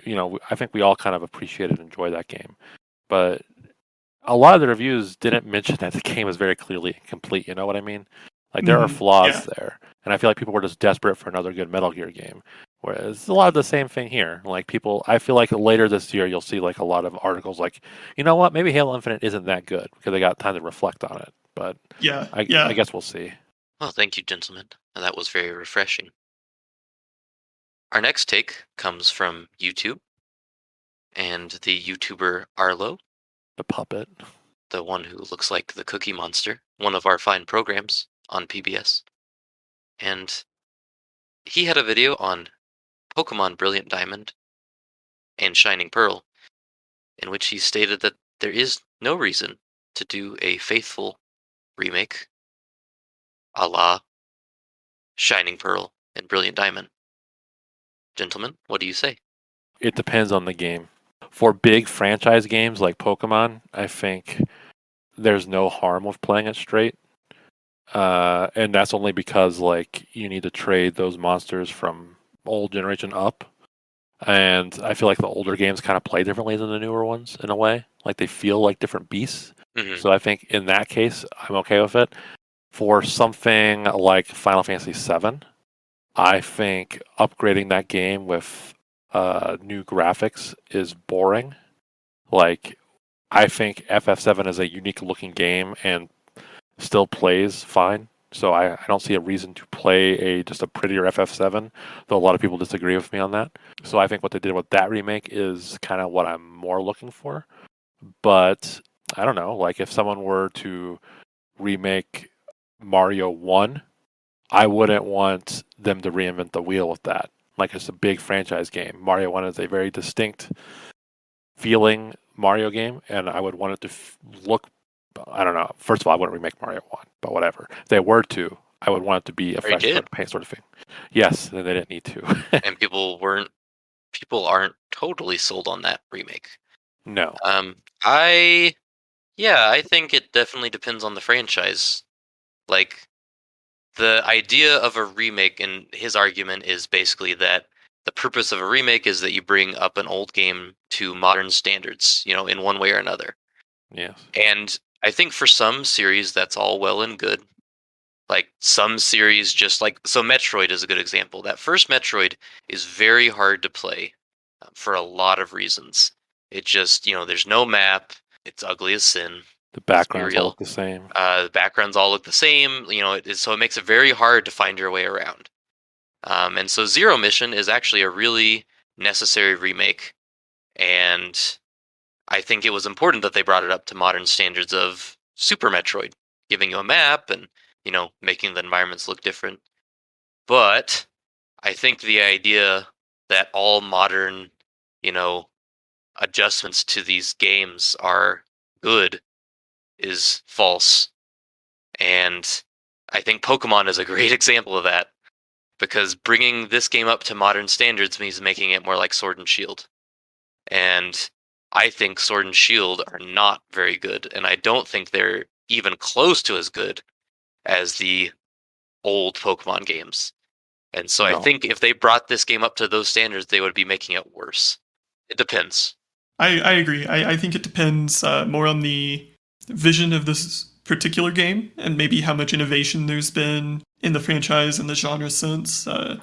A: think we all kind of appreciated and enjoyed that game. But a lot of the reviews didn't mention that the game is very clearly incomplete, you know what I mean? Like, there are flaws there. And I feel like people were just desperate for another good Metal Gear game. Whereas a lot of the same thing here. Like, I feel like later this year you'll see like a lot of articles like, you know what, maybe Halo Infinite isn't that good because they got time to reflect on it. But I guess we'll see.
B: Well, thank you, gentlemen. That was very refreshing. Our next take comes from YouTube and the YouTuber Arlo.
A: The puppet.
B: The one who looks like the Cookie Monster, one of our fine programs on PBS. And he had a video on Pokemon Brilliant Diamond and Shining Pearl, in which he stated that there is no reason to do a faithful remake a la Shining Pearl and Brilliant Diamond. Gentlemen, what do you say?
A: It depends on the game. For big franchise games like Pokemon, I think there's no harm with playing it straight. And that's only because like you need to trade those monsters from old generation up. And I feel like the older games kind of play differently than the newer ones in a way. Like they feel like different beasts. Mm-hmm. So I think in that case, I'm okay with it. For something like Final Fantasy VII, I think upgrading that game with new graphics is boring. Like, I think FF7 is a unique looking game and still plays fine. So I don't see a reason to play just a prettier FF7, though a lot of people disagree with me on that. So I think what they did with that remake is kind of what I'm more looking for. But I don't know, like if someone were to remake Mario 1, I wouldn't want them to reinvent the wheel with that. Like, it's a big franchise game. Mario 1 is a very distinct feeling Mario game, and I would want it to look, I don't know. First of all, I wouldn't remake Mario 1, but whatever. If they were to, I would want it to be a fresh paint sort of thing. Yes, then they didn't need to.
B: And people aren't totally sold on that remake.
A: No.
B: I think it definitely depends on the franchise. Like, the idea of a remake, and his argument is basically that the purpose of a remake is that you bring up an old game to modern standards, in one way or another.
A: Yes.
B: And I think for some series, that's all well and good. Like some series, so Metroid is a good example. That first Metroid is very hard to play for a lot of reasons. It just, there's no map. It's ugly as sin.
A: The backgrounds all look the same.
B: The backgrounds all look the same. So it makes it very hard to find your way around. And so Zero Mission is actually a really necessary remake. And I think it was important that they brought it up to modern standards of Super Metroid, giving you a map and, making the environments look different. But I think the idea that all modern, adjustments to these games are good is false. And I think Pokemon is a great example of that, because bringing this game up to modern standards means making it more like Sword and Shield. And I think Sword and Shield are not very good, and I don't think they're even close to as good as the old Pokemon games. And so I think if they brought this game up to those standards, they would be making it worse. It depends.
C: I agree. I think it depends more on the vision of this particular game and maybe how much innovation there's been in the franchise and the genre since. I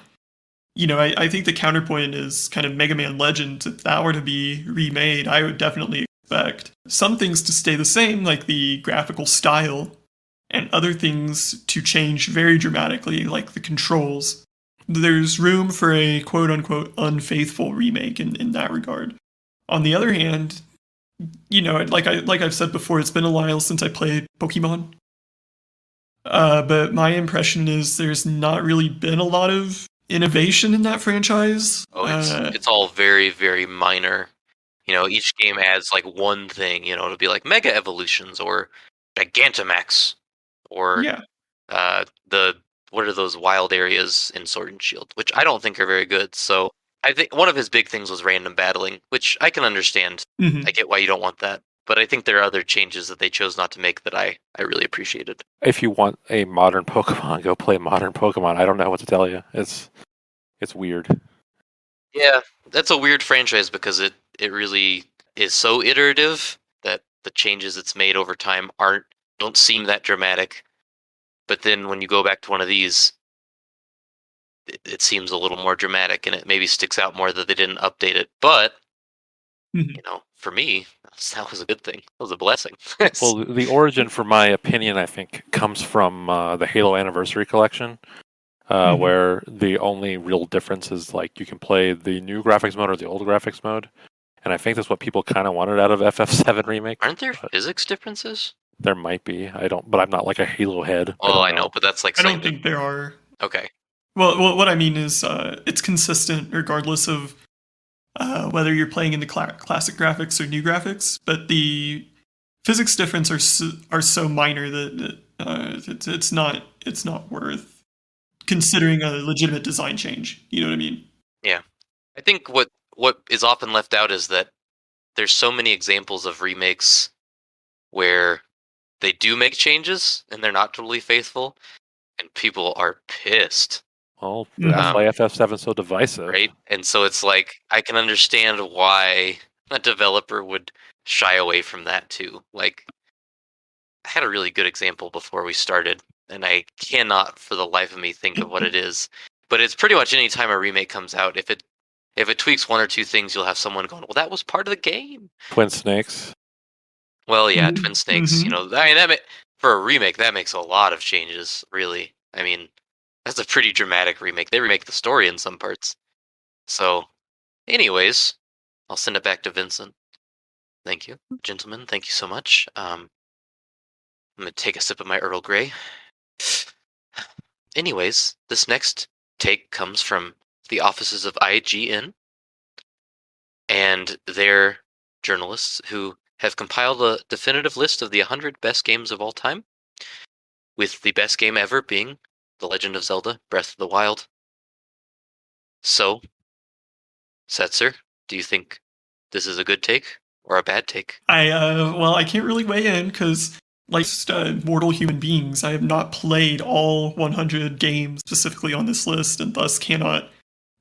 C: think the counterpoint is kind of Mega Man Legends. If that were to be remade, I would definitely expect some things to stay the same, like the graphical style, and other things to change very dramatically, like the controls. There's room for a quote-unquote unfaithful remake in that regard. On the other hand, like I've said before, it's been a while since I played Pokemon. But my impression is there's not really been a lot of innovation in that franchise.
B: It's all very, very minor. Each game adds like one thing, it'll be like Mega Evolutions or Gigantamax or what are those wild areas in Sword and Shield, which I don't think are very good. So I think one of his big things was random battling, which I can understand.
C: Mm-hmm.
B: I get why you don't want that. But I think there are other changes that they chose not to make that I really appreciated.
A: If you want a modern Pokemon, go play modern Pokemon. I don't know what to tell you. It's weird.
B: Yeah, that's a weird franchise because it really is so iterative that the changes it's made over time don't seem that dramatic. But then when you go back to one of these, it seems a little more dramatic, and it maybe sticks out more that they didn't update it. But for me, that was a good thing. That was a blessing.
A: Well, the origin, for my opinion, I think, comes from the Halo Anniversary Collection, where the only real difference is like you can play the new graphics mode or the old graphics mode. And I think that's what people kind of wanted out of FF7 Remake.
B: Aren't there physics differences?
A: There might be. But I'm not like a Halo head.
B: Oh, I know, but that's like
C: I don't think there are.
B: Okay.
C: Well, what I mean is it's consistent regardless of whether you're playing in the classic graphics or new graphics, but the physics difference are so minor that it's not worth considering a legitimate design change. You know what I mean?
B: Yeah. I think what is often left out is that there's so many examples of remakes where they do make changes and they're not totally faithful, and people are pissed.
A: Well, that's why FF7's so divisive.
B: Right? And so it's like, I can understand why a developer would shy away from that too. Like, I had a really good example before we started, and I cannot for the life of me think of what it is. But it's pretty much any time a remake comes out, if it tweaks one or two things, you'll have someone going, well, that was part of the game.
A: Twin Snakes.
B: Well, yeah, Twin Snakes, I mean, for a remake, that makes a lot of changes, really. I mean, that's a pretty dramatic remake. They remake the story in some parts. So, anyways, I'll send it back to Vincent. Thank you. Gentlemen, thank you so much. I'm going to take a sip of my Earl Grey. Anyways, this next take comes from the offices of IGN and their journalists who have compiled a definitive list of the 100 best games of all time, with the best game ever being The Legend of Zelda: Breath of the Wild. So, Setzer, do you think this is a good take or a bad take?
C: I can't really weigh in because, like mortal human beings, I have not played all 100 games specifically on this list, and thus cannot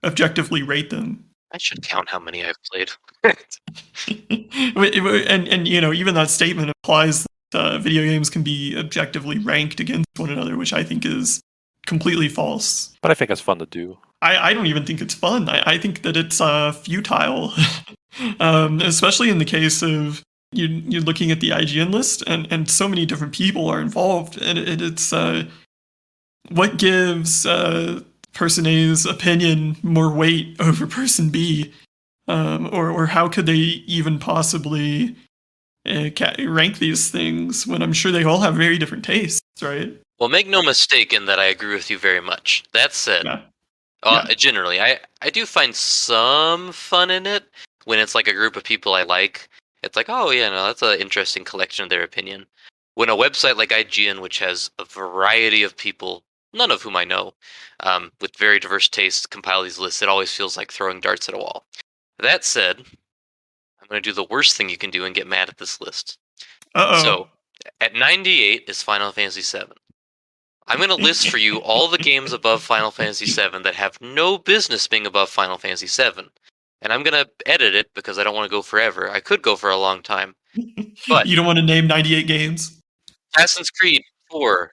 C: objectively rate them.
B: I should count how many I've played.
C: and even that statement implies that video games can be objectively ranked against one another, which I think is completely false.
A: But I think it's fun to do.
C: I don't even think it's fun. I think that it's futile, especially in the case of you're looking at the IGN list, and so many different people are involved, and it's what gives person A's opinion more weight over person B, or how could they even possibly rank these things when I'm sure they all have very different tastes, right?
B: Well, make no mistake in that I agree with you very much. That said, generally, I do find some fun in it when it's like a group of people I like. It's like, oh yeah, no, that's an interesting collection of their opinion. When a website like IGN, which has a variety of people, none of whom I know, with very diverse tastes, compile these lists, it always feels like throwing darts at a wall. That said, I'm going to do the worst thing you can do and get mad at this list. So, at 98 is Final Fantasy VII. I'm going to list for you all the games above Final Fantasy VII that have no business being above Final Fantasy VII. And I'm going to edit it because I don't want to go forever. I could go for a long time. But
C: you don't want to name 98 games?
B: Assassin's Creed 4.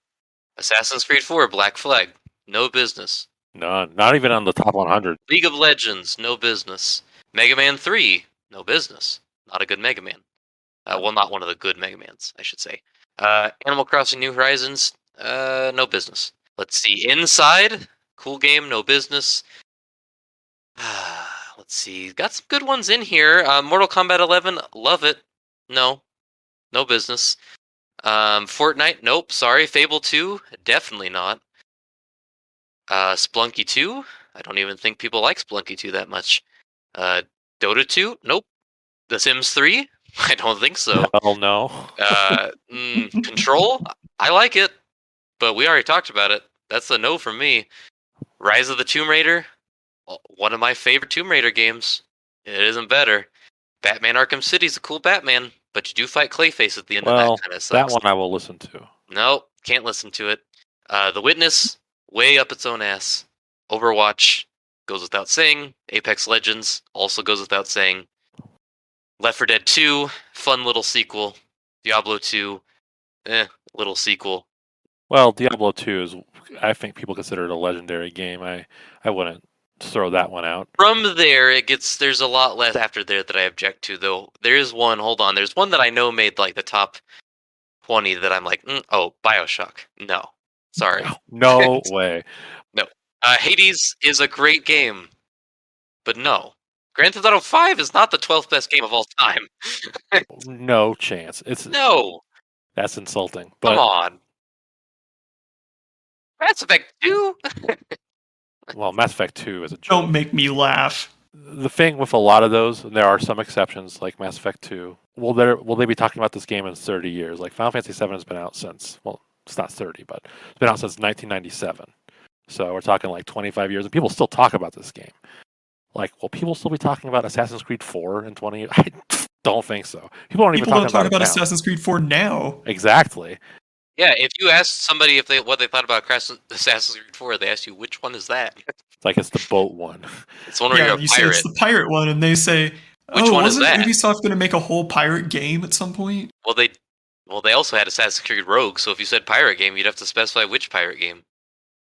B: Assassin's Creed 4, Black Flag. No business.
A: None. Not even on the top 100.
B: League of Legends. No business. Mega Man 3. No business. Not a good Mega Man. Well, not one of the good Mega Mans, I should say. Animal Crossing New Horizons. No business. Let's see. Inside. Cool game. No business. Let's see. Got some good ones in here. Mortal Kombat 11. Love it. No business. Fortnite. Nope. Sorry. Fable 2. Definitely not. Splunky 2. I don't even think people like Splunky 2 that much. Dota 2. Nope. The Sims 3. I don't think so.
A: Hell no.
B: Control. I like it, but we already talked about it. That's a no from me. Rise of the Tomb Raider. One of my favorite Tomb Raider games. It isn't better. Batman Arkham City's a cool Batman, but you do fight Clayface at the end of that kind of sucks.
A: That one I will listen to.
B: No, can't listen to it. The Witness, way up its own ass. Overwatch, goes without saying. Apex Legends, also goes without saying. Left 4 Dead 2, fun little sequel. Diablo 2, little sequel.
A: Well, Diablo 2 is, I think people consider it a legendary game. I wouldn't throw that one out.
B: From there, there's a lot less after there that I object to, though. There is one, there's one that I know made like the top 20 that I'm like, BioShock. No. Sorry.
A: No way.
B: No. Hades is a great game, but no. Grand Theft Auto 5 is not the 12th best game of all time.
A: No chance.
B: No.
A: That's insulting. But,
B: come on. Mass Effect 2?
A: Well, Mass Effect 2 is a joke.
C: Don't make me laugh.
A: The thing with a lot of those, and there are some exceptions, like Mass Effect 2, will they be talking about this game in 30 years? Like Final Fantasy 7 has been out since, well, it's not 30, but it's been out since 1997. So we're talking like 25 years, and people still talk about this game. Like, will people still be talking about Assassin's Creed 4 in 20 years? I don't think so. People don't even talk about
C: Assassin's Creed 4 now.
A: Exactly.
B: Yeah, if you asked somebody what they thought about Assassin's Creed 4, they ask you, which one is that?
A: It's like it's the boat one.
B: It's one where you're a pirate.
C: Say it's the pirate one, and they say,
B: which one is that?
C: Ubisoft going to make a whole pirate game at some point?
B: Well, they also had Assassin's Creed Rogue, so if you said pirate game, you'd have to specify which pirate game.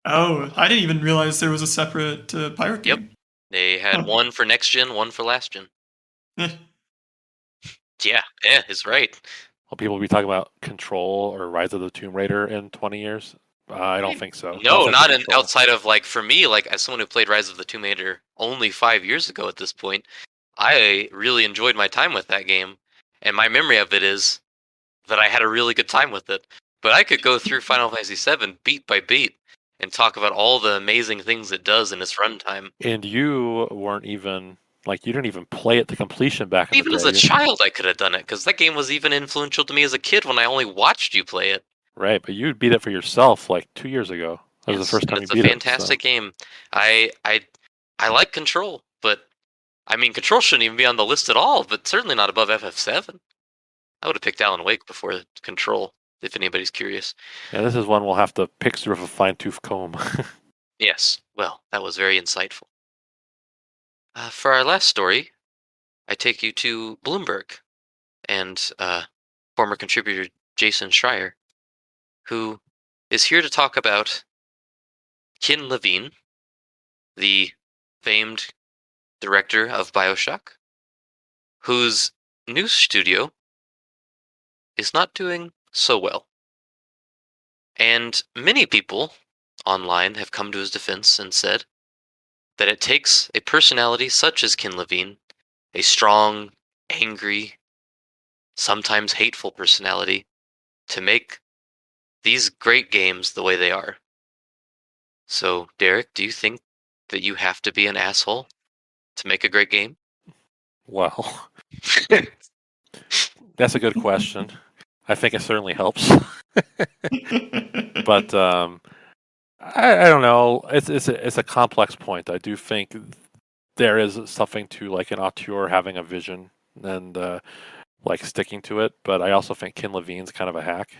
C: Oh, I didn't even realize there was a separate pirate game.
B: Yep. They had one for next gen, one for last gen. Yeah, it's right.
A: Will people be talking about Control or Rise of the Tomb Raider in 20 years? I don't think so.
B: No, not outside of, like, for me, like, as someone who played Rise of the Tomb Raider only 5 years ago at this point, I really enjoyed my time with that game. And my memory of it is that I had a really good time with it. But I could go through Final Fantasy VII beat by beat and talk about all the amazing things it does in its runtime.
A: And you weren't even... Like, you didn't even play it to completion back in the day.
B: Even as a child, I could have done it, because that game was even influential to me as a kid when I only watched you play it.
A: Right, but you beat it for yourself, like, 2 years ago. That was the first time you beat it.
B: It's a fantastic game. I like Control, but, I mean, Control shouldn't even be on the list at all, but certainly not above FF7. I would have picked Alan Wake before Control, if anybody's curious.
A: Yeah, this is one we'll have to pick through with a fine-tooth comb.
B: Yes, well, that was very insightful. For our last story, I take you to Bloomberg and former contributor Jason Schreier, who is here to talk about Ken Levine, the famed director of BioShock, whose new studio is not doing so well. And many people online have come to his defense and said that it takes a personality such as Ken Levine, a strong, angry, sometimes hateful personality, to make these great games the way they are. So, Derek, do you think that you have to be an asshole to make a great game?
A: Well, that's a good question. I think it certainly helps. But I don't know. It's a complex point. I do think there is something to like an auteur having a vision and like sticking to it. But I also think Ken Levine's kind of a hack.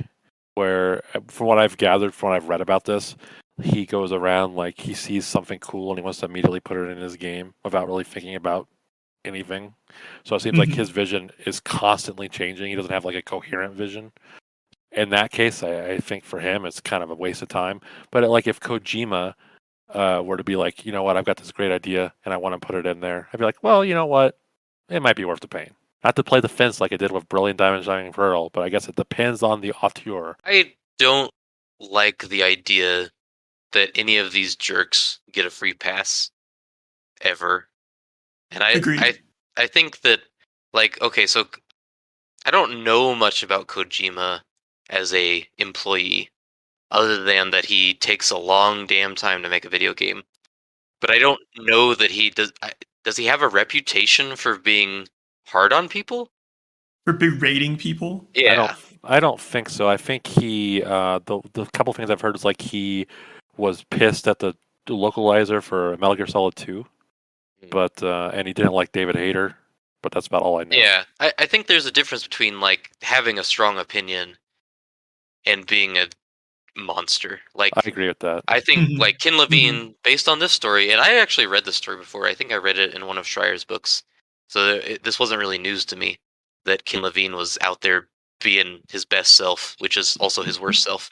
A: Where, from what I've gathered, from what I've read about this, he goes around like he sees something cool and he wants to immediately put it in his game without really thinking about anything. So it seems like his vision is constantly changing. He doesn't have like a coherent vision. In that case, I think for him it's kind of a waste of time. But like if Kojima were to be like, you know what, I've got this great idea and I want to put it in there, I'd be like, well, you know what, it might be worth the pain. Not to play the fence like it did with Brilliant Diamond Shining Pearl, but I guess it depends on the auteur.
B: I don't like the idea that any of these jerks get a free pass ever. And I think that, like, okay, so I don't know much about Kojima as a employee, other than that he takes a long damn time to make a video game. But I don't know that he does. Does he have a reputation for being hard on people?
C: For berating people?
B: Yeah.
A: I don't think so. I think he the couple things I've heard is like he was pissed at the localizer for Metal Gear Solid 2, but and he didn't like David Hayter, but that's about all I know.
B: Yeah, I think there's a difference between like having a strong opinion and being a monster. Like,
A: I agree with that.
B: I think like Ken Levine, based on this story, and I actually read this story before. I think I read it in one of Schreier's books, so this wasn't really news to me that Ken Levine was out there being his best self, which is also his worst self.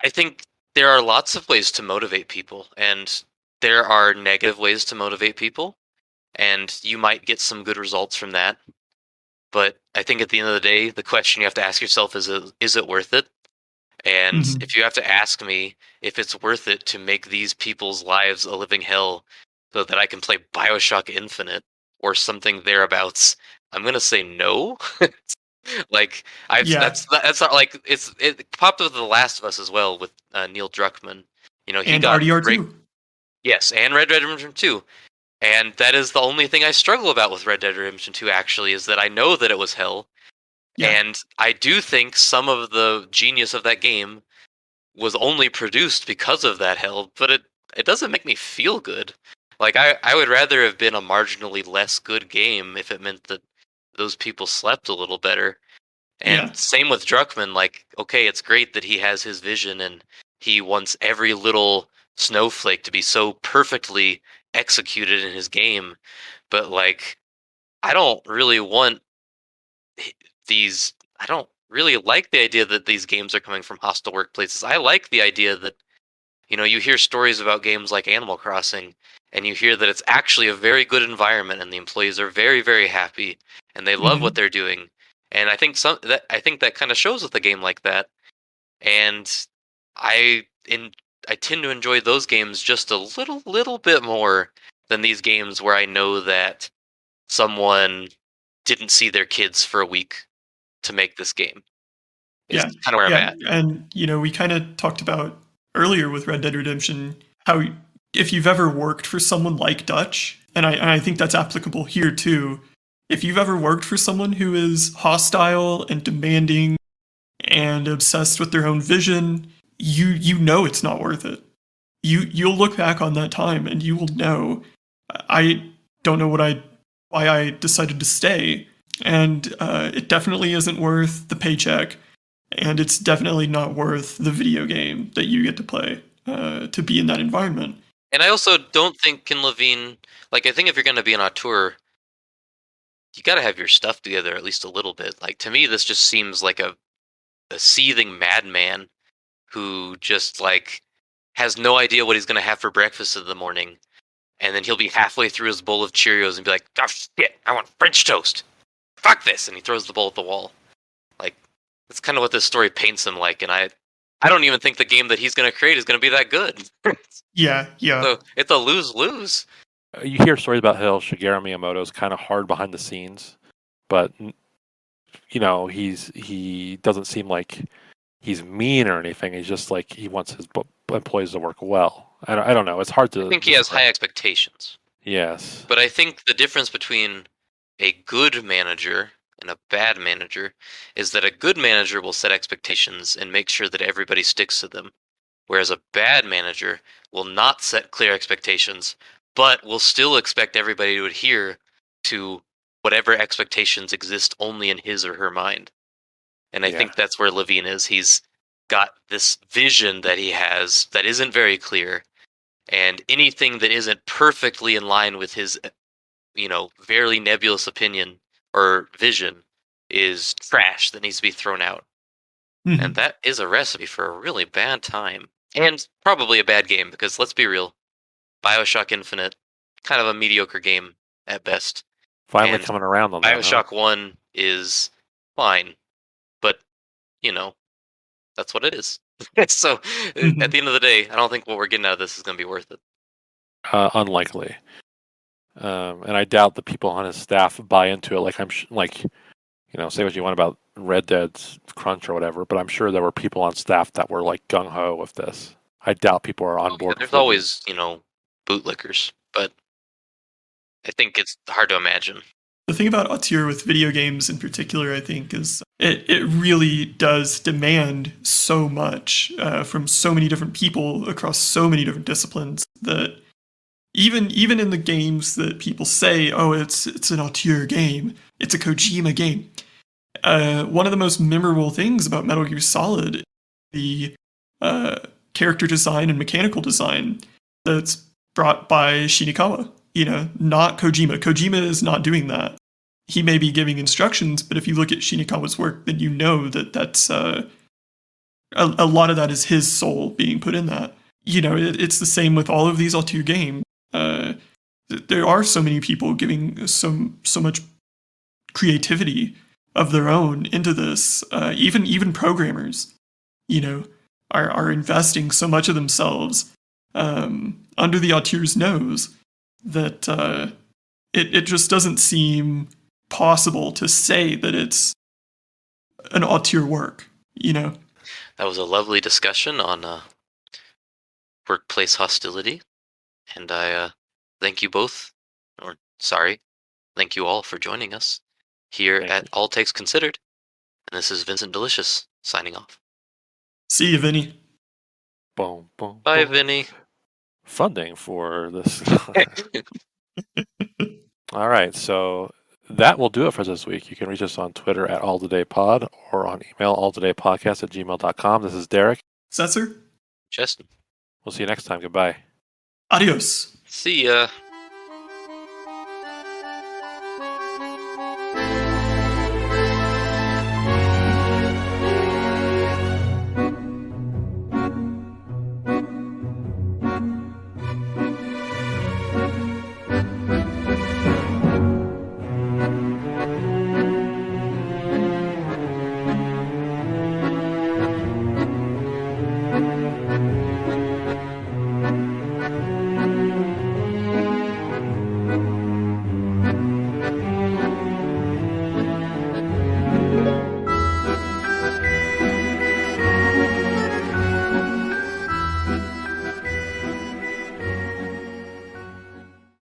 B: I think there are lots of ways to motivate people, and there are negative ways to motivate people, and you might get some good results from that. But I think at the end of the day, the question you have to ask yourself is it worth it? And if you have to ask me if it's worth it to make these people's lives a living hell so that I can play BioShock Infinite or something thereabouts, I'm gonna say no. Like that's not like it popped with The Last of Us as well with Neil Druckmann. You know, he
C: and
B: got
C: RDR2.
B: Yes, and Red Dead Redemption 2. And that is the only thing I struggle about with Red Dead Redemption 2 actually, is that I know that it was hell. Yeah. And I do think some of the genius of that game was only produced because of that hell, but it doesn't make me feel good. Like, I would rather have been a marginally less good game if it meant that those people slept a little better. And same with Druckmann, like, okay, it's great that he has his vision and he wants every little snowflake to be so perfectly executed in his game, but like, I don't really want these. I don't really like the idea that these games are coming from hostile workplaces. I like the idea that, you know, you hear stories about games like Animal Crossing, and you hear that it's actually a very good environment, and the employees are very, very happy, and they love what they're doing. And I think that kind of shows with a game like that. And I tend to enjoy those games just a little bit more than these games where I know that someone didn't see their kids for a week to make this game. It's kind of where I'm at.
C: And, you know, we kind of talked about earlier with Red Dead Redemption how if you've ever worked for someone like Dutch, and I think that's applicable here too, if you've ever worked for someone who is hostile and demanding and obsessed with their own vision, you know it's not worth it. You'll look back on that time and you will know, I don't know why I decided to stay, and it definitely isn't worth the paycheck, and it's definitely not worth the video game that you get to play to be in that environment.
B: And I also don't think Ken Levine, like, I think if you're going to be an auteur, you got to have your stuff together at least a little bit. Like, to me, this just seems like a seething madman who just, like, has no idea what he's going to have for breakfast in the morning. And then he'll be halfway through his bowl of Cheerios and be like, oh, shit, I want French toast. Fuck this. And he throws the bowl at the wall. Like, that's kind of what this story paints him like. And I don't even think the game that he's going to create is going to be that good.
C: Yeah.
B: So it's a lose-lose.
A: You hear stories about how Shigeru Miyamoto is kind of hard behind the scenes, but he doesn't seem like he's mean or anything. He's just like he wants his employees to work well. I don't know. It's hard to.
B: I think he has high expectations.
A: Yes,
B: but I think the difference between a good manager and a bad manager is that a good manager will set expectations and make sure that everybody sticks to them, whereas a bad manager will not set clear expectations, but will still expect everybody to adhere to whatever expectations exist only in his or her mind. And I think that's where Levine is. He's got this vision that he has that isn't very clear, and anything that isn't perfectly in line with his, very nebulous opinion or vision is trash that needs to be thrown out.
C: Mhm.
B: And that is a recipe for a really bad time. And probably a bad game, because let's be real, BioShock Infinite, kind of a mediocre game at best.
A: finally
B: And
A: coming around on that.
B: BioShock 1 is fine, but, that's what it is. So, at the end of the day, I don't think what we're getting out of this is going to be worth it.
A: Unlikely. And I doubt the people on his staff buy into it. Like say what you want about Red Dead's crunch or whatever, but I'm sure there were people on staff that were like gung ho with this. I doubt people are on board.
B: There's always, bootlickers, but I think it's hard to imagine.
C: The thing about Awthuh with video games in particular, I think, is it really does demand so much from so many different people across so many different disciplines that even in the games that people say, oh, it's an Awthuh game, it's a Kojima game. One of the most memorable things about Metal Gear Solid, the character design and mechanical design that's brought by Shinikawa. Not Kojima. Kojima is not doing that. He may be giving instructions, but if you look at Shinikawa's work, then you know that that's a lot of that is his soul being put in that. It's the same with all of these Awthuh games. There are so many people giving so much creativity of their own into this. Even programmers, are investing so much of themselves under the Awthuh's nose that it just doesn't seem possible to say that it's an Awthuh work.
B: That was a lovely discussion on workplace hostility, and I thank you both, thank you all for joining us here at All Takes Considered. And this is Vincent Delicious signing off.
C: See you, Vinny.
A: Boom, boom.
B: Bye,
A: boom.
B: Vinny.
A: Funding for this. All right, so that will do it for this week. You can reach us on Twitter at alltodaypod or on email alltodaypodcast@gmail.com. This is Derek.
C: Setzer.
B: Cheston.
A: We'll see you next time. Goodbye.
C: Adios.
B: See ya.